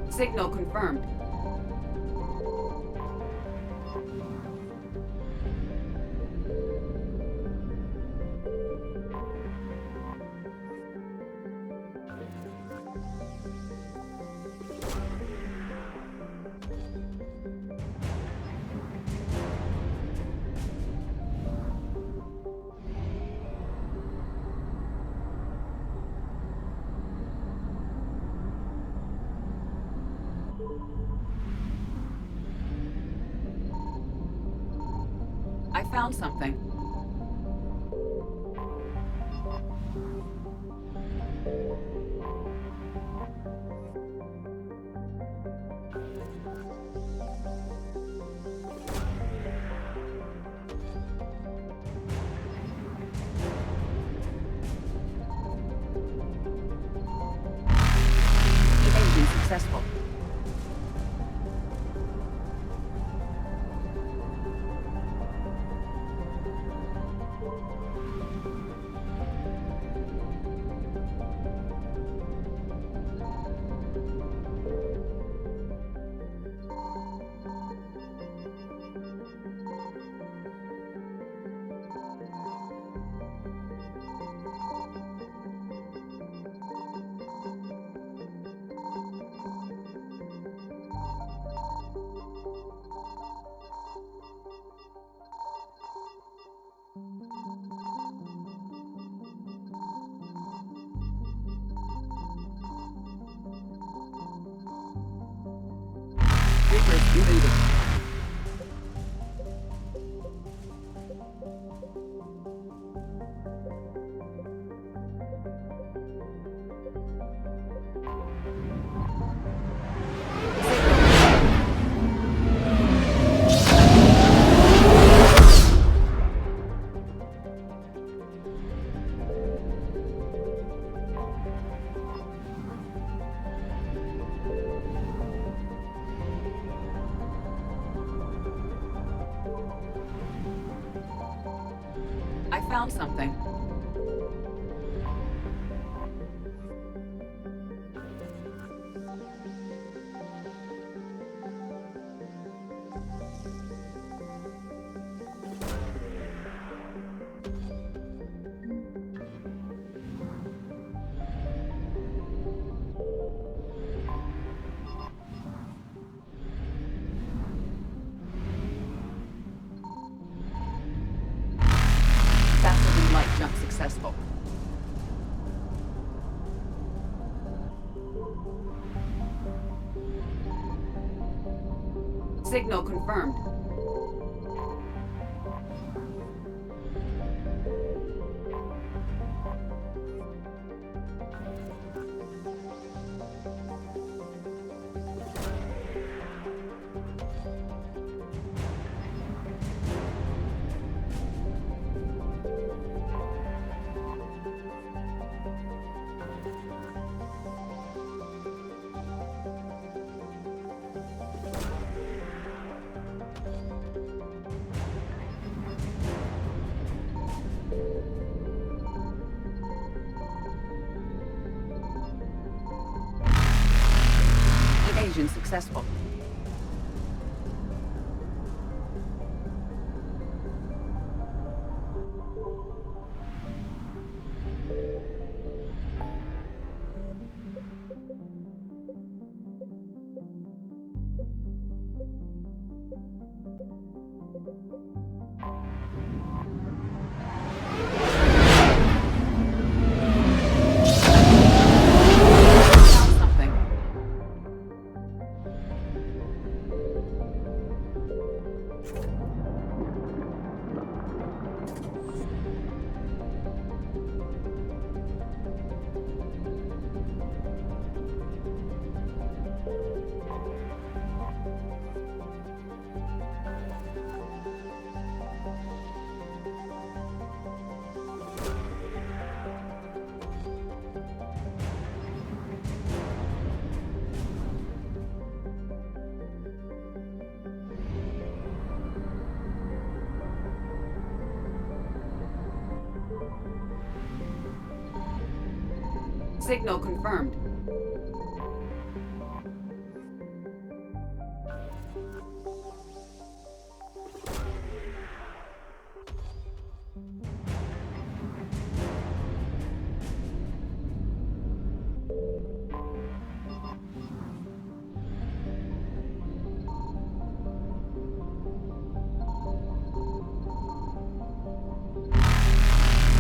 Signal confirmed. found something. Evasion successful. Reapers evaded. I found something. Faster than light jump successful. Signal confirmed. Evasion successful. Found something. Signal confirmed.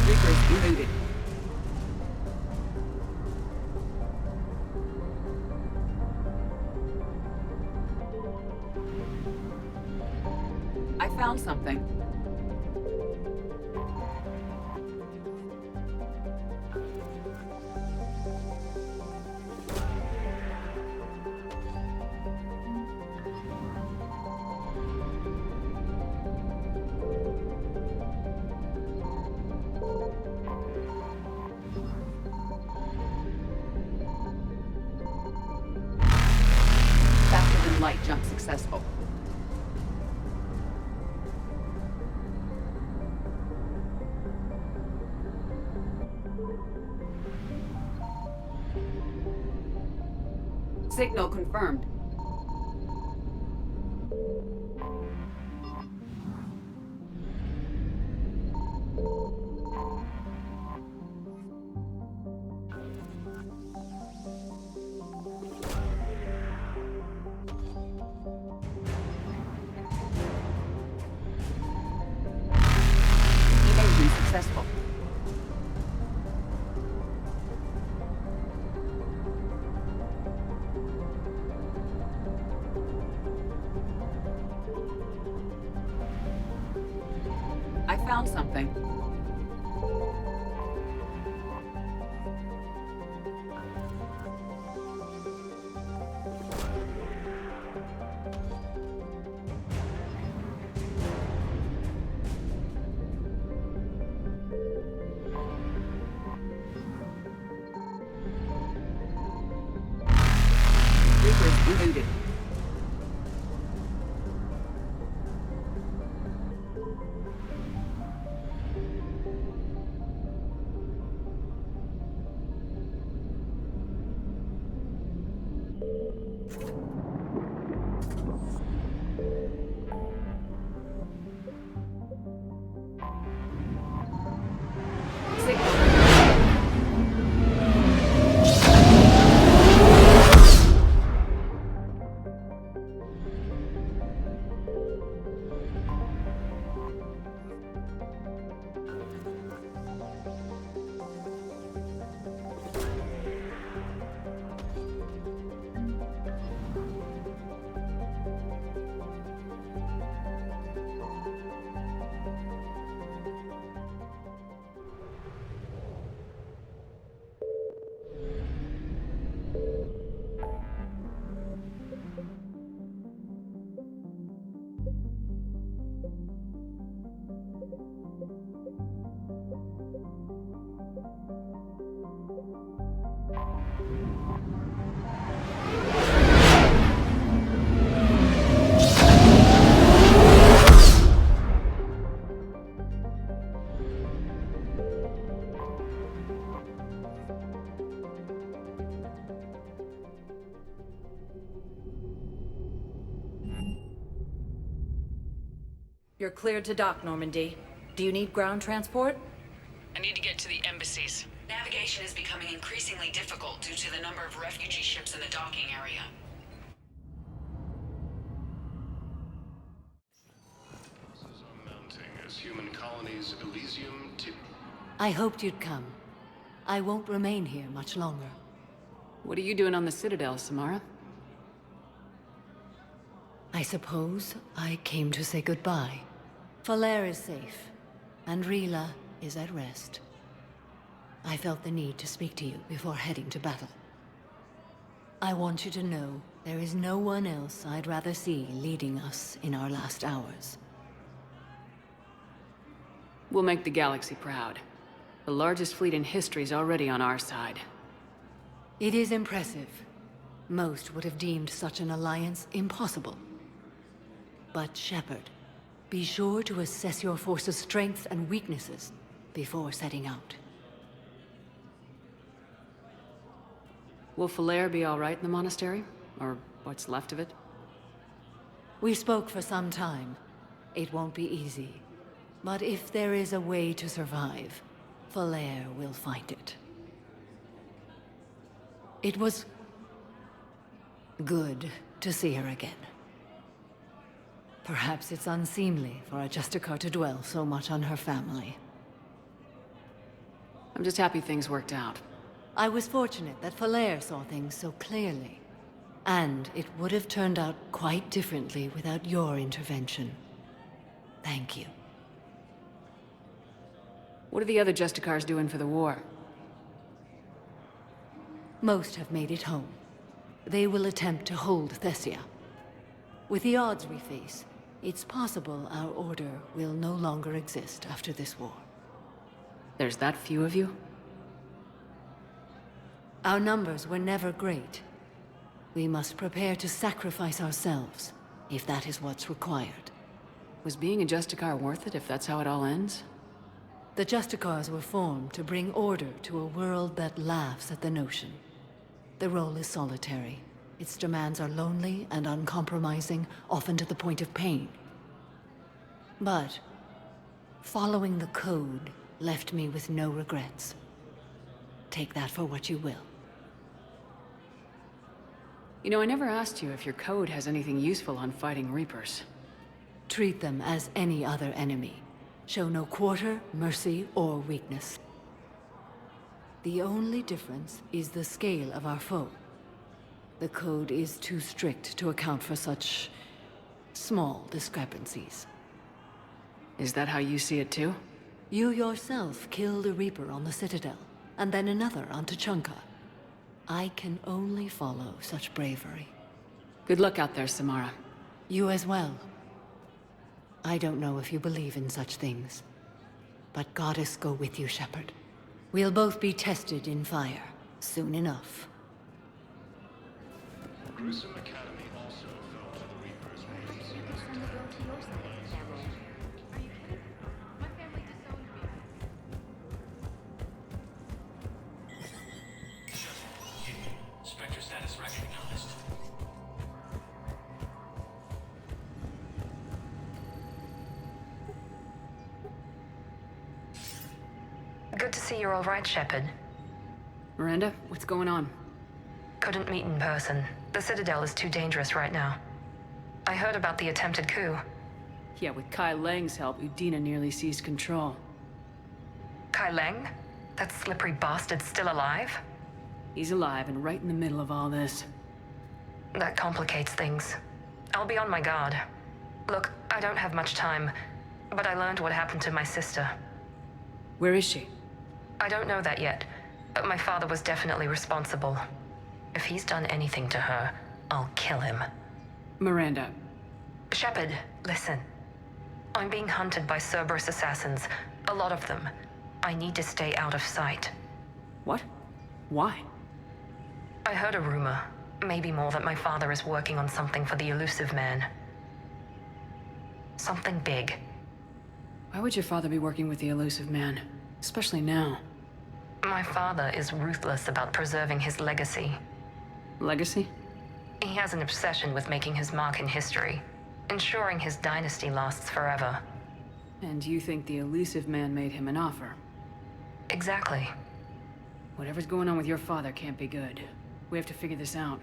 Reapers eluded. I found something. Light jump successful. Signal confirmed. Evasion successful. I found something. Reapers eluded. You're cleared to dock, Normandy. Do you need ground transport? I need to get to the embassies. Navigation is becoming increasingly difficult due to the number of refugee ships in the docking area. Mounting as human colonies Elysium to... I hoped you'd come. I won't remain here much longer. What are you doing on the Citadel, Samara? I suppose I came to say goodbye. Falair is safe, and Rila is at rest. I felt the need to speak to you before heading to battle. I want you to know there is no one else I'd rather see leading us in our last hours. We'll make the galaxy proud. The largest fleet in history is already on our side. It is impressive. Most would have deemed such an alliance impossible. But Shepard, be sure to assess your force's strengths and weaknesses before setting out. Will Falair be all right in the monastery? Or what's left of it? We spoke for some time. It won't be easy. But if there is a way to survive, Falair will find it. It was good to see her again. Perhaps it's unseemly for a Justicar to dwell so much on her family. I'm just happy things worked out. I was fortunate that Falair saw things so clearly. And it would have turned out quite differently without your intervention. Thank you. What are the other Justicars doing for the war? Most have made it home. They will attempt to hold Thessia. With the odds we face, it's possible our order will no longer exist after this war. There's that few of you? Our numbers were never great. We must prepare to sacrifice ourselves, if that is what's required. Was being a Justicar worth it if that's how it all ends? The Justicars were formed to bring order to a world that laughs at the notion. The role is solitary. Its demands are lonely and uncompromising, often to the point of pain. But following the code left me with no regrets. Take that for what you will. You know, I never asked you if your code has anything useful on fighting Reapers. Treat them as any other enemy. Show no quarter, mercy, or weakness. The only difference is the scale of our foe. The code is too strict to account for such small discrepancies. Is that how you see it too? You yourself killed a Reaper on the Citadel, and then another on Tuchanka. I can only follow such bravery. Good luck out there, Samara. You as well. I don't know if you believe in such things, but Goddess go with you, Shepard. We'll both be tested in fire, soon enough. Gruesome Academy also fell to the Reapers. Spectre status recognized. Good to see you're all right, Shepard. Miranda, what's going on? Couldn't meet in person. The Citadel is too dangerous right now. I heard about the attempted coup. Yeah, with Kai Lang's help, Udina nearly seized control. Kai Lang? That slippery bastard's still alive? He's alive and right in the middle of all this. That complicates things. I'll be on my guard. Look, I don't have much time, but I learned what happened to my sister. Where is she? I don't know that yet, but my father was definitely responsible. If he's done anything to her, I'll kill him. Miranda. Shepard, listen. I'm being hunted by Cerberus assassins. A lot of them. I need to stay out of sight. What? Why? I heard a rumor, maybe more, that my father is working on something for the Elusive Man. Something big. Why would your father be working with the Elusive Man? Especially now. My father is ruthless about preserving his legacy. Legacy? He has an obsession with making his mark in history, ensuring his dynasty lasts forever. And you think the Elusive Man made him an offer? Exactly. Whatever's going on with your father can't be good. We have to figure this out.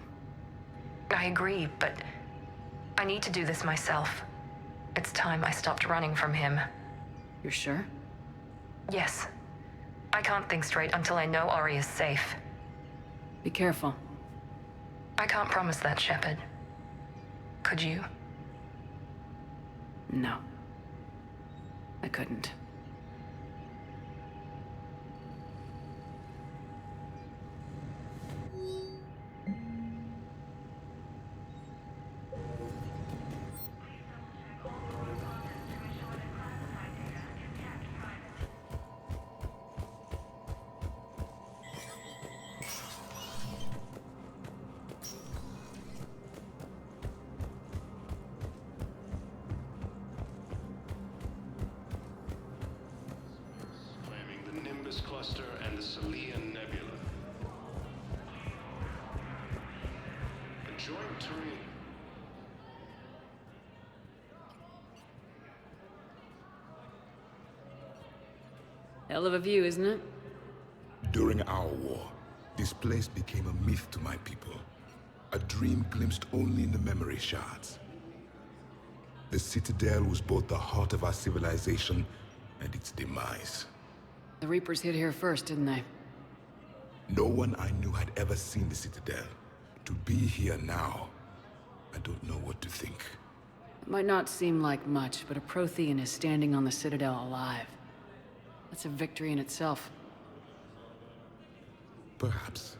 I agree, but I need to do this myself. It's time I stopped running from him. You're sure? Yes. I can't think straight until I know Ori is safe. Be careful. I can't promise that, Shepard. Could you? No. I couldn't. Cluster and the Celian Nebula. A joint terrain. Hell of a view, isn't it? During our war, this place became a myth to my people. A dream glimpsed only in the memory shards. The Citadel was both the heart of our civilization and its demise. The Reapers hit here first, didn't they? No one I knew had ever seen the Citadel. To be here now, I don't know what to think. It might not seem like much, but a Prothean is standing on the Citadel alive. That's a victory in itself. Perhaps.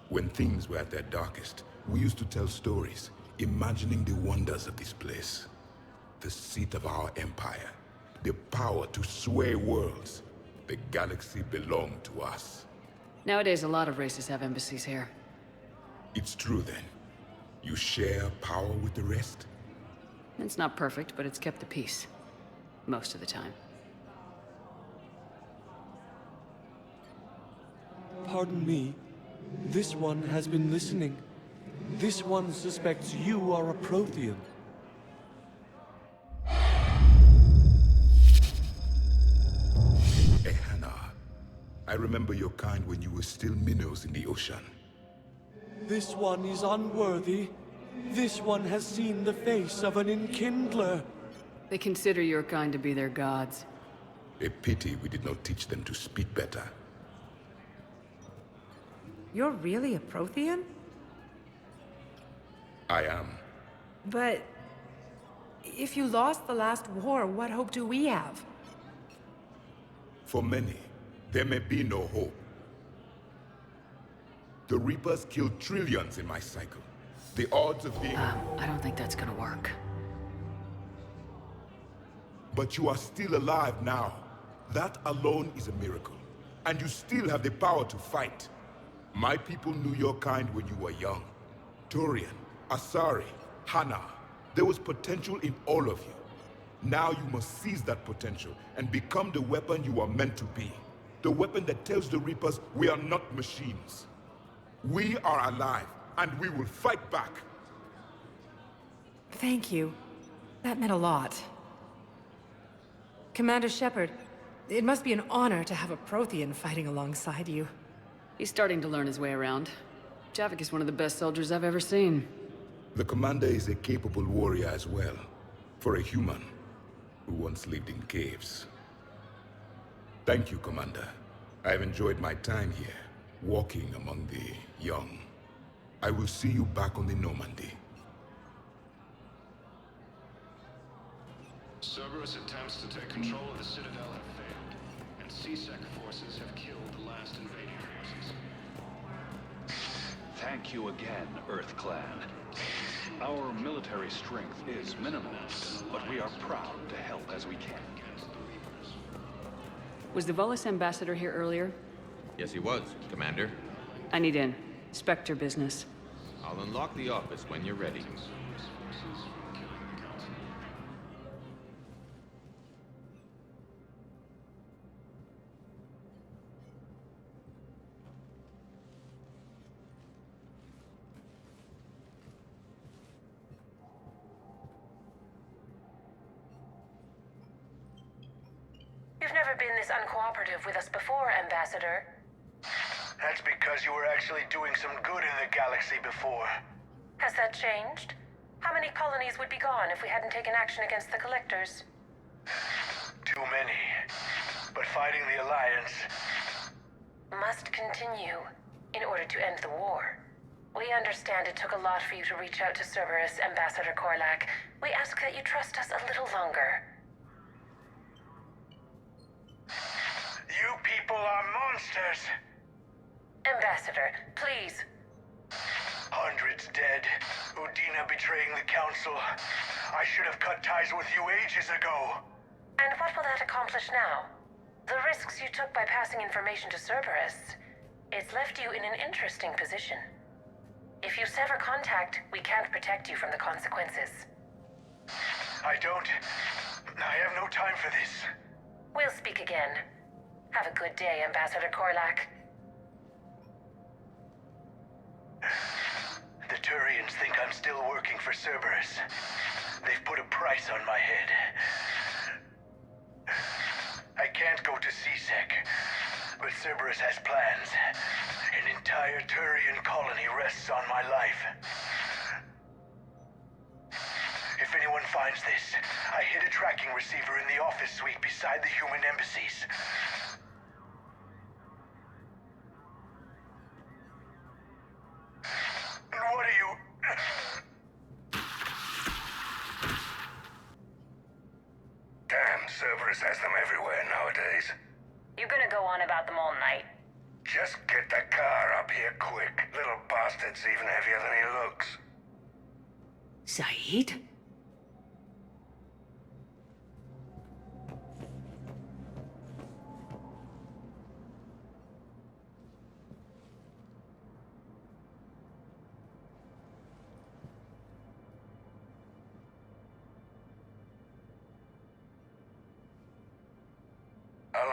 When things were at their darkest, we used to tell stories, imagining the wonders of this place. The seat of our empire, the power to sway worlds. The galaxy belonged to us. Nowadays, a lot of races have embassies here. It's true then. You share power with the rest? It's not perfect, but it's kept the peace. Most of the time. Pardon me. This one has been listening. This one suspects you are a Prothean. Ehana. I remember your kind when you were still minnows in the ocean. This one is unworthy. This one has seen the face of an enkindler. They consider your kind to be their gods. A pity we did not teach them to speak better. You're really a Prothean? I am. But... if you lost the last war, what hope do we have? For many, there may be no hope. The Reapers killed trillions in my cycle. The odds of being... I don't think that's gonna work. But you are still alive now. That alone is a miracle. And you still have the power to fight. My people knew your kind when you were young. Turian, Asari, Hana. There was potential in all of you. Now you must seize that potential and become the weapon you are meant to be. The weapon that tells the Reapers we are not machines. We are alive, and we will fight back. Thank you. That meant a lot. Commander Shepard, it must be an honor to have a Prothean fighting alongside you. He's starting to learn his way around. Javik is one of the best soldiers I've ever seen. The commander is a capable warrior as well. For a human who once lived in caves. Thank you, Commander. I've enjoyed my time here, walking among the young. I will see you back on the Normandy. Cerberus attempts to take control of the Citadel have failed, and CSEC forces have killed the last invading forces. Thank you again, Earth Clan. Our military strength is minimal, but we are proud to help as we can. Was the Volus ambassador here earlier? Yes, he was, Commander. I need in. Spectre business. I'll unlock the office when you're ready. You've never been this uncooperative with us before, Ambassador. That's because you were actually doing some good in the galaxy before. Has that changed? How many colonies would be gone if we hadn't taken action against the Collectors? Too many. But fighting the Alliance... must continue in order to end the war. We understand it took a lot for you to reach out to Cerberus, Ambassador Korlak. We ask that you trust us a little longer. You people are monsters! Ambassador, please. Hundreds dead. Udina betraying the Council. I should have cut ties with you ages ago. And what will that accomplish now? The risks you took by passing information to Cerberus. It's left you in an interesting position. If you sever contact, we can't protect you from the consequences. I have no time for this. We'll speak again. Have a good day, Ambassador Korlak. The Turians think I'm still working for Cerberus. They've put a price on my head. I can't go to CSEC, but Cerberus has plans. An entire Turian colony rests on my life. If anyone finds this, I hid a tracking receiver in the office suite beside the human embassies. What are you... Damn, Cerberus has them everywhere nowadays. You gonna go on about them all night? Just get the car up here quick. Little bastard's even heavier than he looks. Saeed?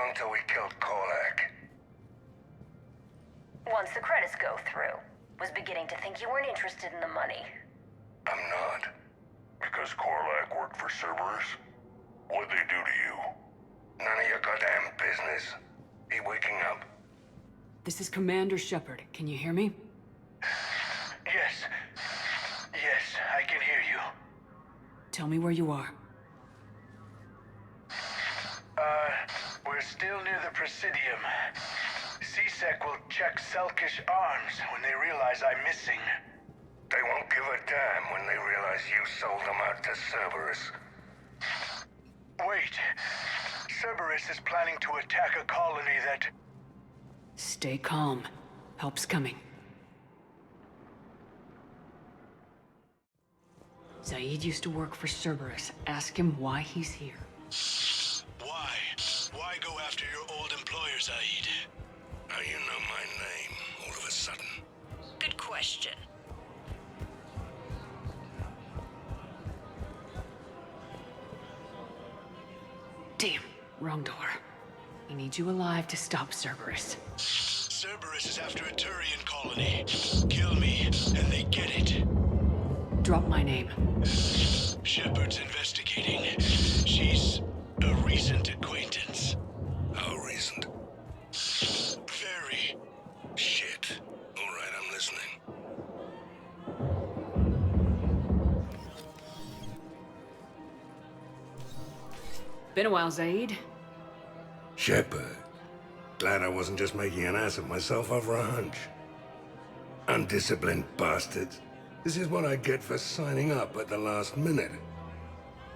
long till we killed Korlak? Once the credits go through. Was beginning to think you weren't interested in the money. I'm not. Because Korlak worked for Cerberus? What'd they do to you? None of your goddamn business. He waking up? This is Commander Shepard. Can you hear me? Yes. Yes, I can hear you. Tell me where you are. We're still near the Presidium. CSEC will check Selkish arms when they realize I'm missing. They won't give a damn when they realize you sold them out to Cerberus. Wait. Cerberus is planning to attack a colony that... Stay calm. Help's coming. Zaid used to work for Cerberus. Ask him why he's here. Why? Why go after your old employer, Zaid? How you know my name all of a sudden? Good question. Damn, wrong door. He needs you alive to stop Cerberus. Cerberus is after a Turian colony. Kill me, and they get it. Drop my name. Shepard's investigating. She's a recent acquaintance. How recent? Very. Shit. All right, I'm listening. Been a while, Zaid. Shepard. Glad I wasn't just making an ass of myself over a hunch. Undisciplined bastards. This is what I get for signing up at the last minute.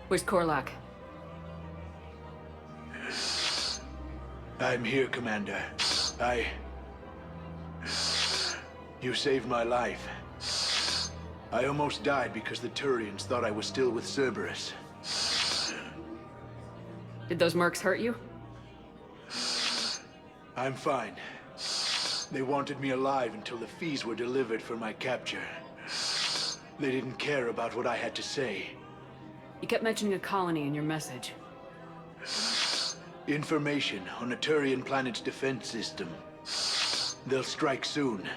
Where's Korlak? I'm here, Commander. You saved my life. I almost died because the Turians thought I was still with Cerberus. Did those mercs hurt you? I'm fine. They wanted me alive until the fees were delivered for my capture. They didn't care about what I had to say. You kept mentioning a colony in your message. Information on a Turian planet's defense system. They'll strike soon.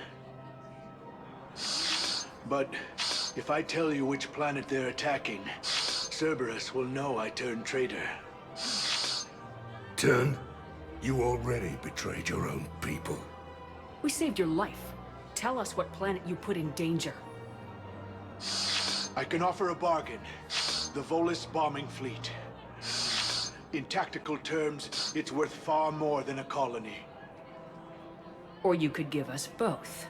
But if I tell you which planet they're attacking, Cerberus will know I turned traitor. Turned? You already betrayed your own people. We saved your life. Tell us what planet you put in danger. I can offer a bargain. The Volus bombing fleet. In tactical terms, it's worth far more than a colony. Or you could give us both.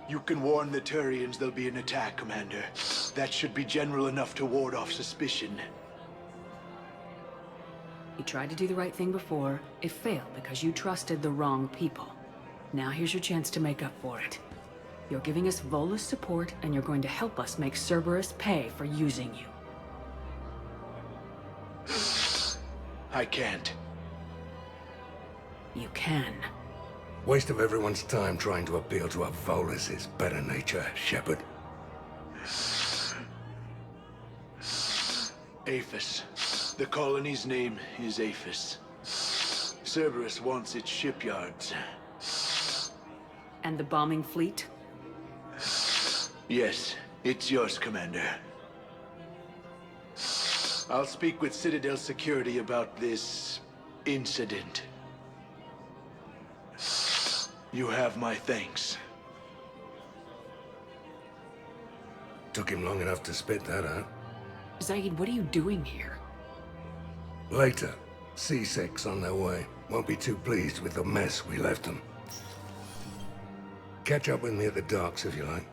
You can warn the Turians there'll be an attack, Commander. That should be general enough to ward off suspicion. You tried to do the right thing before. It failed because you trusted the wrong people. Now here's your chance to make up for it. You're giving us Volus support, and you're going to help us make Cerberus pay for using you. I can't. You can. Waste of everyone's time trying to appeal to a Volus's better nature, Shepard. Aphis. The colony's name is Aphis. Cerberus wants its shipyards. And the bombing fleet? Yes, it's yours, Commander. I'll speak with Citadel Security about this incident. You have my thanks. Took him long enough to spit that out. Zaid, what are you doing here? Later. C6 on their way. Won't be too pleased with the mess we left them. Catch up with me at the docks if you like.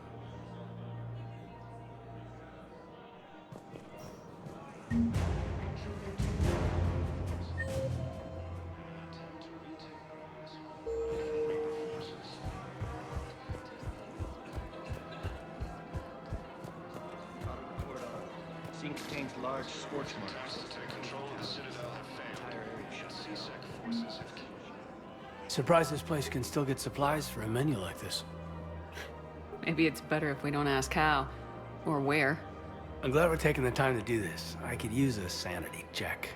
Scene contains large scorch marks. Control of the Citadel entire area shows C-Sec forces. Surprised this place can still get supplies for a menu like this. Maybe it's better if we don't ask how. Or where. I'm glad we're taking the time to do this. I could use a sanity check.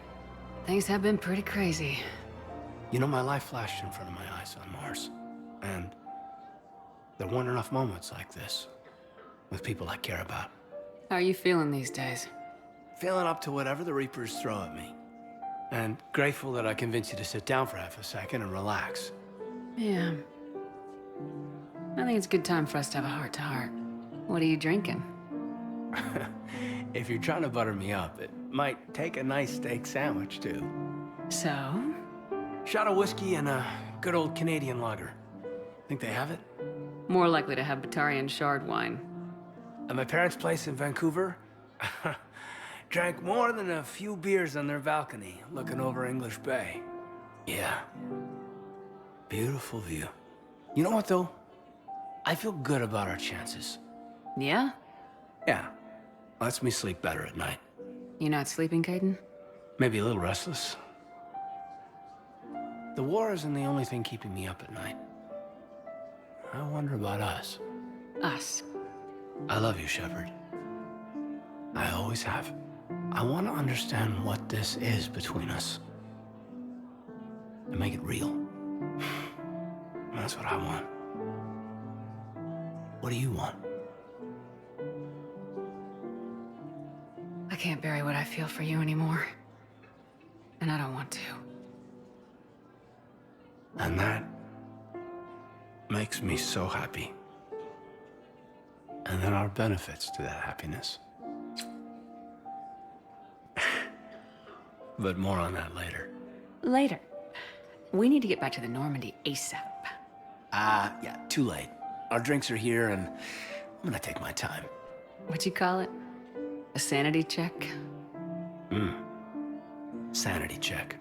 Things have been pretty crazy. You know, my life flashed in front of my eyes on Mars. And there weren't enough moments like this with people I care about. How are you feeling these days? Feeling up to whatever the Reapers throw at me. And grateful that I convinced you to sit down for half a second and relax. Yeah. I think it's a good time for us to have a heart-to-heart. What are you drinking? If you're trying to butter me up, it might take a nice steak sandwich, too. So? Shot of whiskey and a good old Canadian lager. Think they have it? More likely to have Batarian shard wine. At my parents' place in Vancouver, drank more than a few beers on their balcony, looking over English Bay. Yeah. Beautiful view. You know what, though? I feel good about our chances. Yeah? Yeah. Lets me sleep better at night. You not sleeping, Caden? Maybe a little restless. The war isn't the only thing keeping me up at night. I wonder about us. Us? I love you, Shepard. I always have. I want to understand what this is between us. And make it real. That's what I want. What do you want? I can't bury what I feel for you anymore. And I don't want to. And that makes me so happy. And there are benefits to that happiness. But more on that later. Later. We need to get back to the Normandy ASAP. Yeah, too late. Our drinks are here, and I'm gonna take my time. What'd you call it? A sanity check? Sanity check.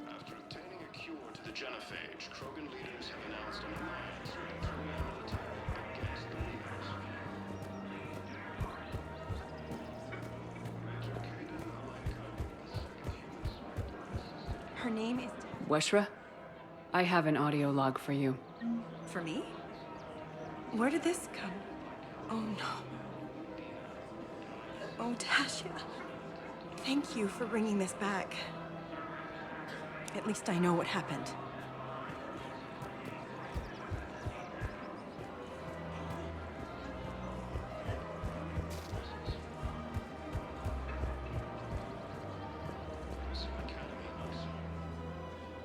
After obtaining a cure to the genophage, Krogan leaders have announced an alliance with the Korean military against the Reapers. Her name is... Weshra? I have an audio log for you. For me? Where did this come? Oh no. Oh, Tasha. Thank you for bringing this back. At least I know what happened.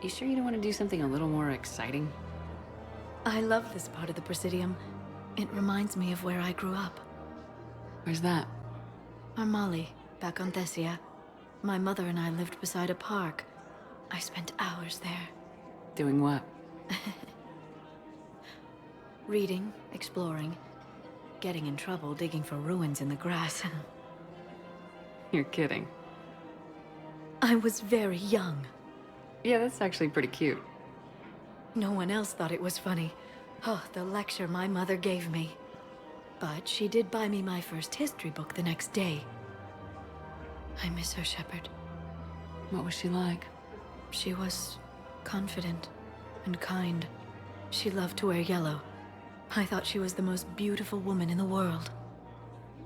You sure you don't want to do something a little more exciting? I love this part of the Presidium. It reminds me of where I grew up. Where's that? Armali, back on Thessia. My mother and I lived beside a park. I spent hours there. Doing what? Reading, exploring, getting in trouble digging for ruins in the grass. You're kidding. I was very young. Yeah, that's actually pretty cute. No one else thought it was funny. Oh, the lecture my mother gave me. But she did buy me my first history book the next day. I miss her, Shepard. What was she like? She was confident and kind. She loved to wear yellow. I thought she was the most beautiful woman in the world.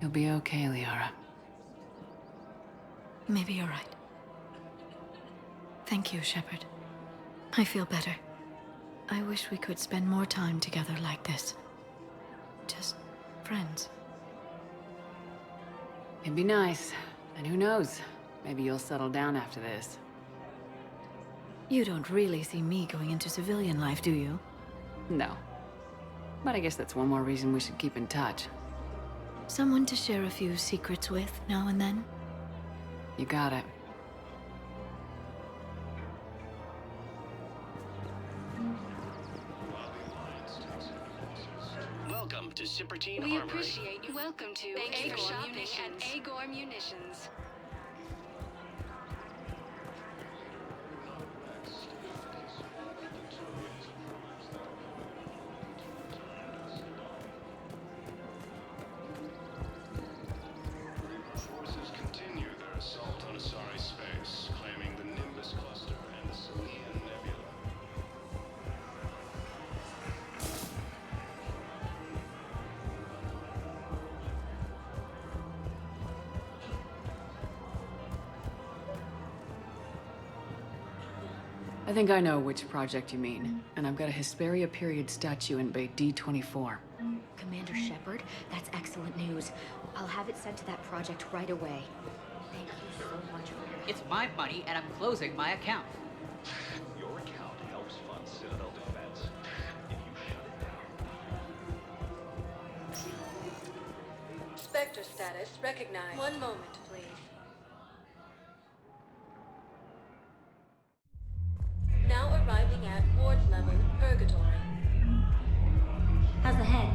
You'll be okay, Liara. Maybe you're right. Thank you, Shepard. I feel better. I wish we could spend more time together like this. Just friends. It'd be nice. And who knows? Maybe you'll settle down after this. You don't really see me going into civilian life, do you? No. But I guess that's one more reason we should keep in touch. Someone to share a few secrets with now and then? You got it. Welcome to Sippertine We Armory. appreciate you. Welcome to Egg Shopping at Agor Munitions. Forces continue their assault on Asari space, claiming the Nimbus cluster and the Selenian Nebula. I think I know which project you mean, and I've got a Hesperia period statue in Bay D24. Commander Shepard, that's excellent news. I'll have it sent to that project right away. Thank you so much for your help. It's my money, and I'm closing my account. Your account helps fund Citadel defense. If you shut it down... Spectre status recognized. One moment, please. Now arriving at ward level purgatory. How's the head?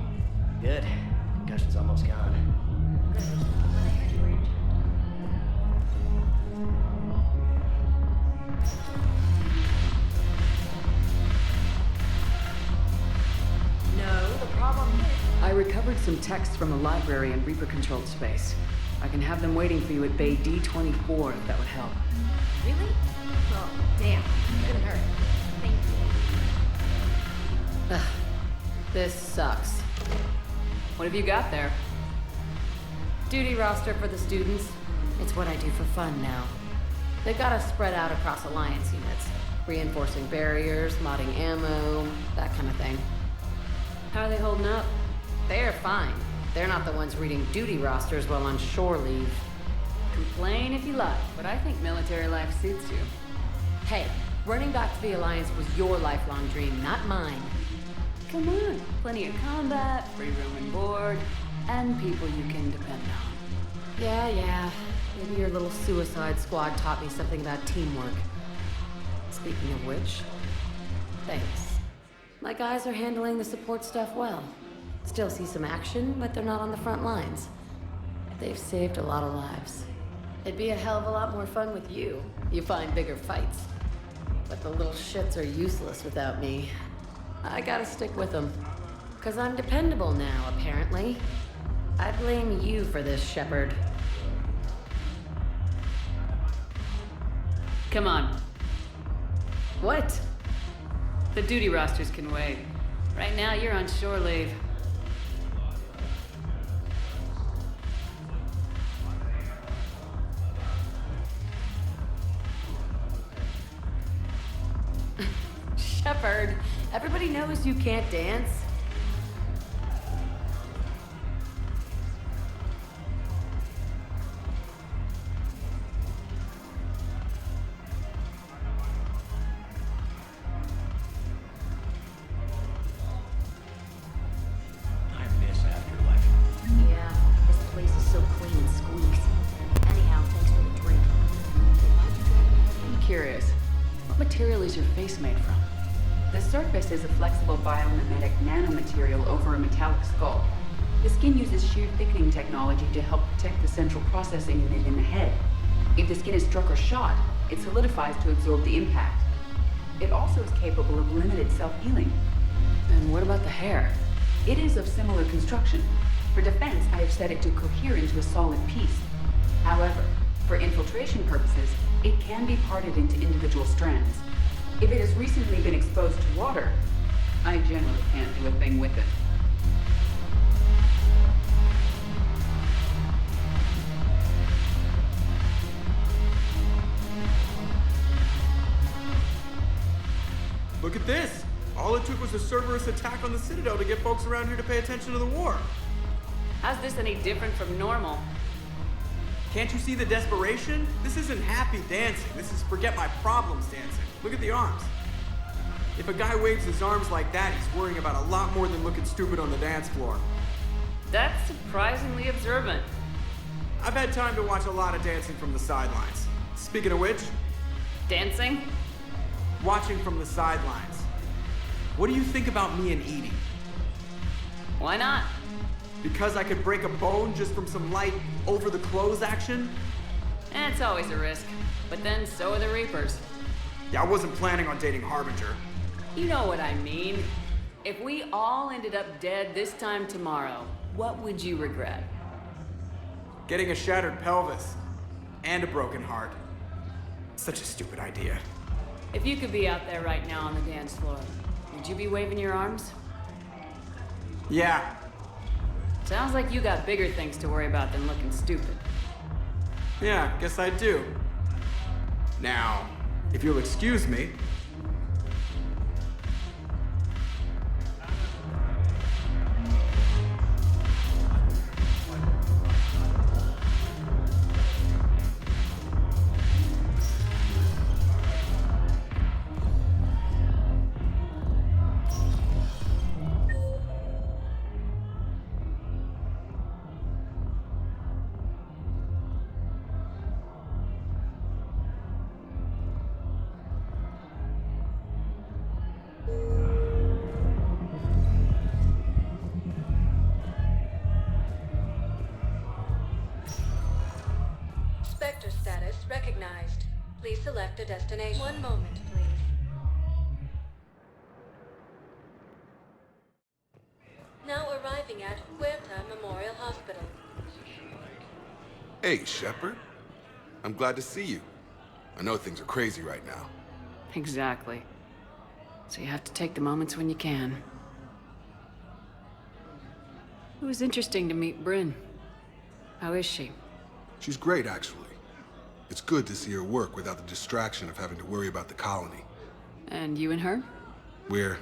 Good. Concussion's almost gone. No, the problem is... I recovered some texts from a library in Reaper-controlled space. I can have them waiting for you at Bay D24 if that would help. Really? Oh, damn. Couldn't hurt. Thank you. Ugh, this sucks. What have you got there? Duty roster for the students. It's what I do for fun now. They got us spread out across Alliance units. Reinforcing barriers, modding ammo, that kind of thing. How are they holding up? They're fine. They're not the ones reading duty rosters while on shore leave. Complain if you like, but I think military life suits you. Hey, running back to the Alliance was your lifelong dream, not mine. Come on, plenty of combat, free room and board, and people you can depend on. Yeah. Maybe your little suicide squad taught me something about teamwork. Speaking of which, thanks. My guys are handling the support stuff well. Still see some action, but they're not on the front lines. They've saved a lot of lives. It'd be a hell of a lot more fun with you. You find bigger fights. But the little shits are useless without me. I gotta stick with them. 'Cause I'm dependable now, apparently. I blame you for this, Shepard. Come on. What? The duty rosters can wait. Right now, you're on shore leave. Shepard, everybody knows you can't dance. I miss Afterlife. Yeah, this place is so clean and squeaks. Anyhow, thanks for the drink. I'm curious. What material is your face made from? The surface is a flexible biomimetic nanomaterial over a metallic skull. The skin uses shear thickening technology to help protect the central processing unit in the head. If the skin is struck or shot, it solidifies to absorb the impact. It also is capable of limited self-healing. And what about the hair? It is of similar construction. For defense, I have set it to cohere into a solid piece. However, for infiltration purposes, it can be parted into individual strands. If it has recently been exposed to water, I generally can't do a thing with it. Look at this! All it took was a Cerberus attack on the Citadel to get folks around here to pay attention to the war. How's this any different from normal? Can't you see the desperation? This isn't happy dancing. This is forget my problems dancing. Look at the arms. If a guy waves his arms like that, he's worrying about a lot more than looking stupid on the dance floor. That's surprisingly observant. I've had time to watch a lot of dancing from the sidelines. Speaking of which... Dancing? Watching from the sidelines. What do you think about me and Edie? Why not? Because I could break a bone just from some light over-the-clothes action? It's always a risk. But then so are the Reapers. Yeah, I wasn't planning on dating Harbinger. You know what I mean. If we all ended up dead this time tomorrow, what would you regret? Getting a shattered pelvis. And a broken heart. Such a stupid idea. If you could be out there right now on the dance floor, would you be waving your arms? Yeah. Sounds like you got bigger things to worry about than looking stupid. Yeah, guess I do. Now, if you'll excuse me, recognized. Please select a destination. One moment, please. Now arriving at Huerta Memorial Hospital. Hey, Shepard. I'm glad to see you. I know things are crazy right now. Exactly. So you have to take the moments when you can. It was interesting to meet Bryn. How is she? She's great, actually. It's good to see her work without the distraction of having to worry about the colony. And you and her? We're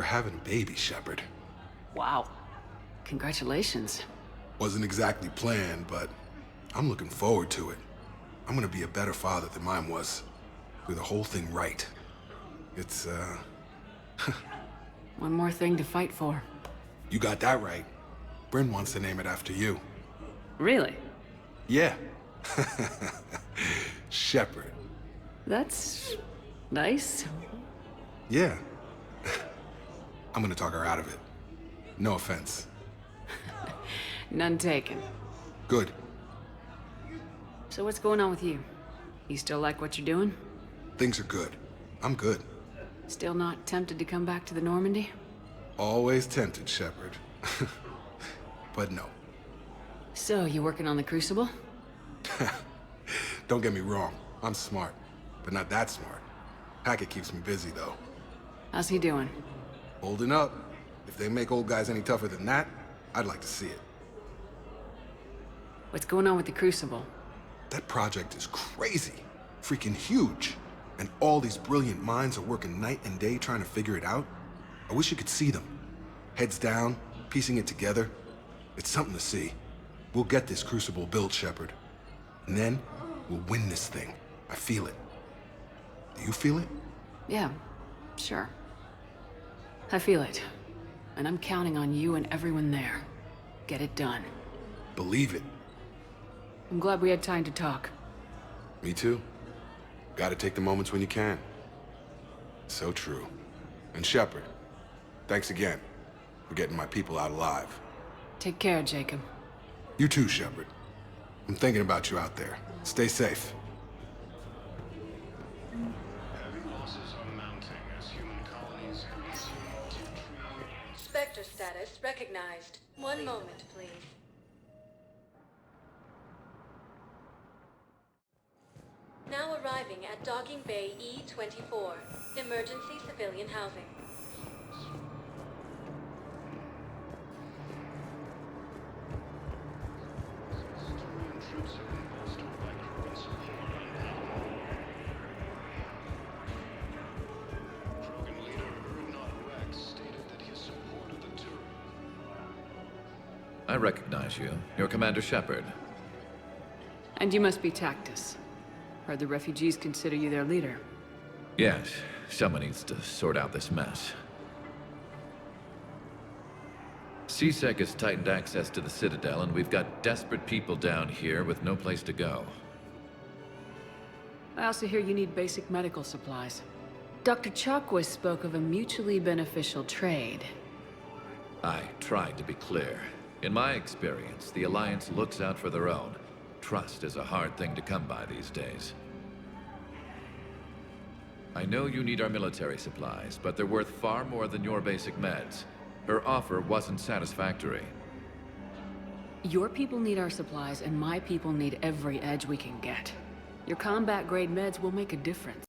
having a baby, Shepard. Wow. Congratulations. Wasn't exactly planned, but I'm looking forward to it. I'm gonna be a better father than mine was. Do the whole thing right. It's, One more thing to fight for. You got that right. Bryn wants to name it after you. Really? Yeah. Shepard. That's nice. Yeah. I'm gonna talk her out of it. No offense. None taken. Good. So what's going on with you? You still like what you're doing? Things are good. I'm good. Still not tempted to come back to the Normandy? Always tempted, Shepard. But no. So, you working on the Crucible? Don't get me wrong. I'm smart. But not that smart. Hackett keeps me busy, though. How's he doing? Holding up. If they make old guys any tougher than that, I'd like to see it. What's going on with the Crucible? That project is crazy. Freaking huge. And all these brilliant minds are working night and day trying to figure it out. I wish you could see them. Heads down, piecing it together. It's something to see. We'll get this Crucible built, Shepard. And then, we'll win this thing. I feel it. Do you feel it? Yeah, sure. I feel it. And I'm counting on you and everyone there. Get it done. Believe it. I'm glad we had time to talk. Me too. Gotta take the moments when you can. So true. And Shepard, thanks again for getting my people out alive. Take care, Jacob. You too, Shepard. I'm thinking about you out there. Stay safe. Heavy losses are mounting as human colonies Spectre status recognized. One moment, please. Now arriving at Docking Bay E-24, emergency civilian housing. troops have been bolstered by Krogan support on Palomar. Krogan leader Urdnot Rex stated that he has supported the Turian. I recognize you. You're Commander Shepard. And you must be Tactus. Heard the refugees consider you their leader. Yes, someone needs to sort out this mess. CSEC has tightened access to the Citadel, and we've got desperate people down here with no place to go. I also hear you need basic medical supplies. Dr. Chakwas spoke of a mutually beneficial trade. I tried to be clear. In my experience, the Alliance looks out for their own. Trust is a hard thing to come by these days. I know you need our military supplies, but they're worth far more than your basic meds. Her offer wasn't satisfactory. Your people need our supplies, and my people need every edge we can get. Your combat-grade meds will make a difference.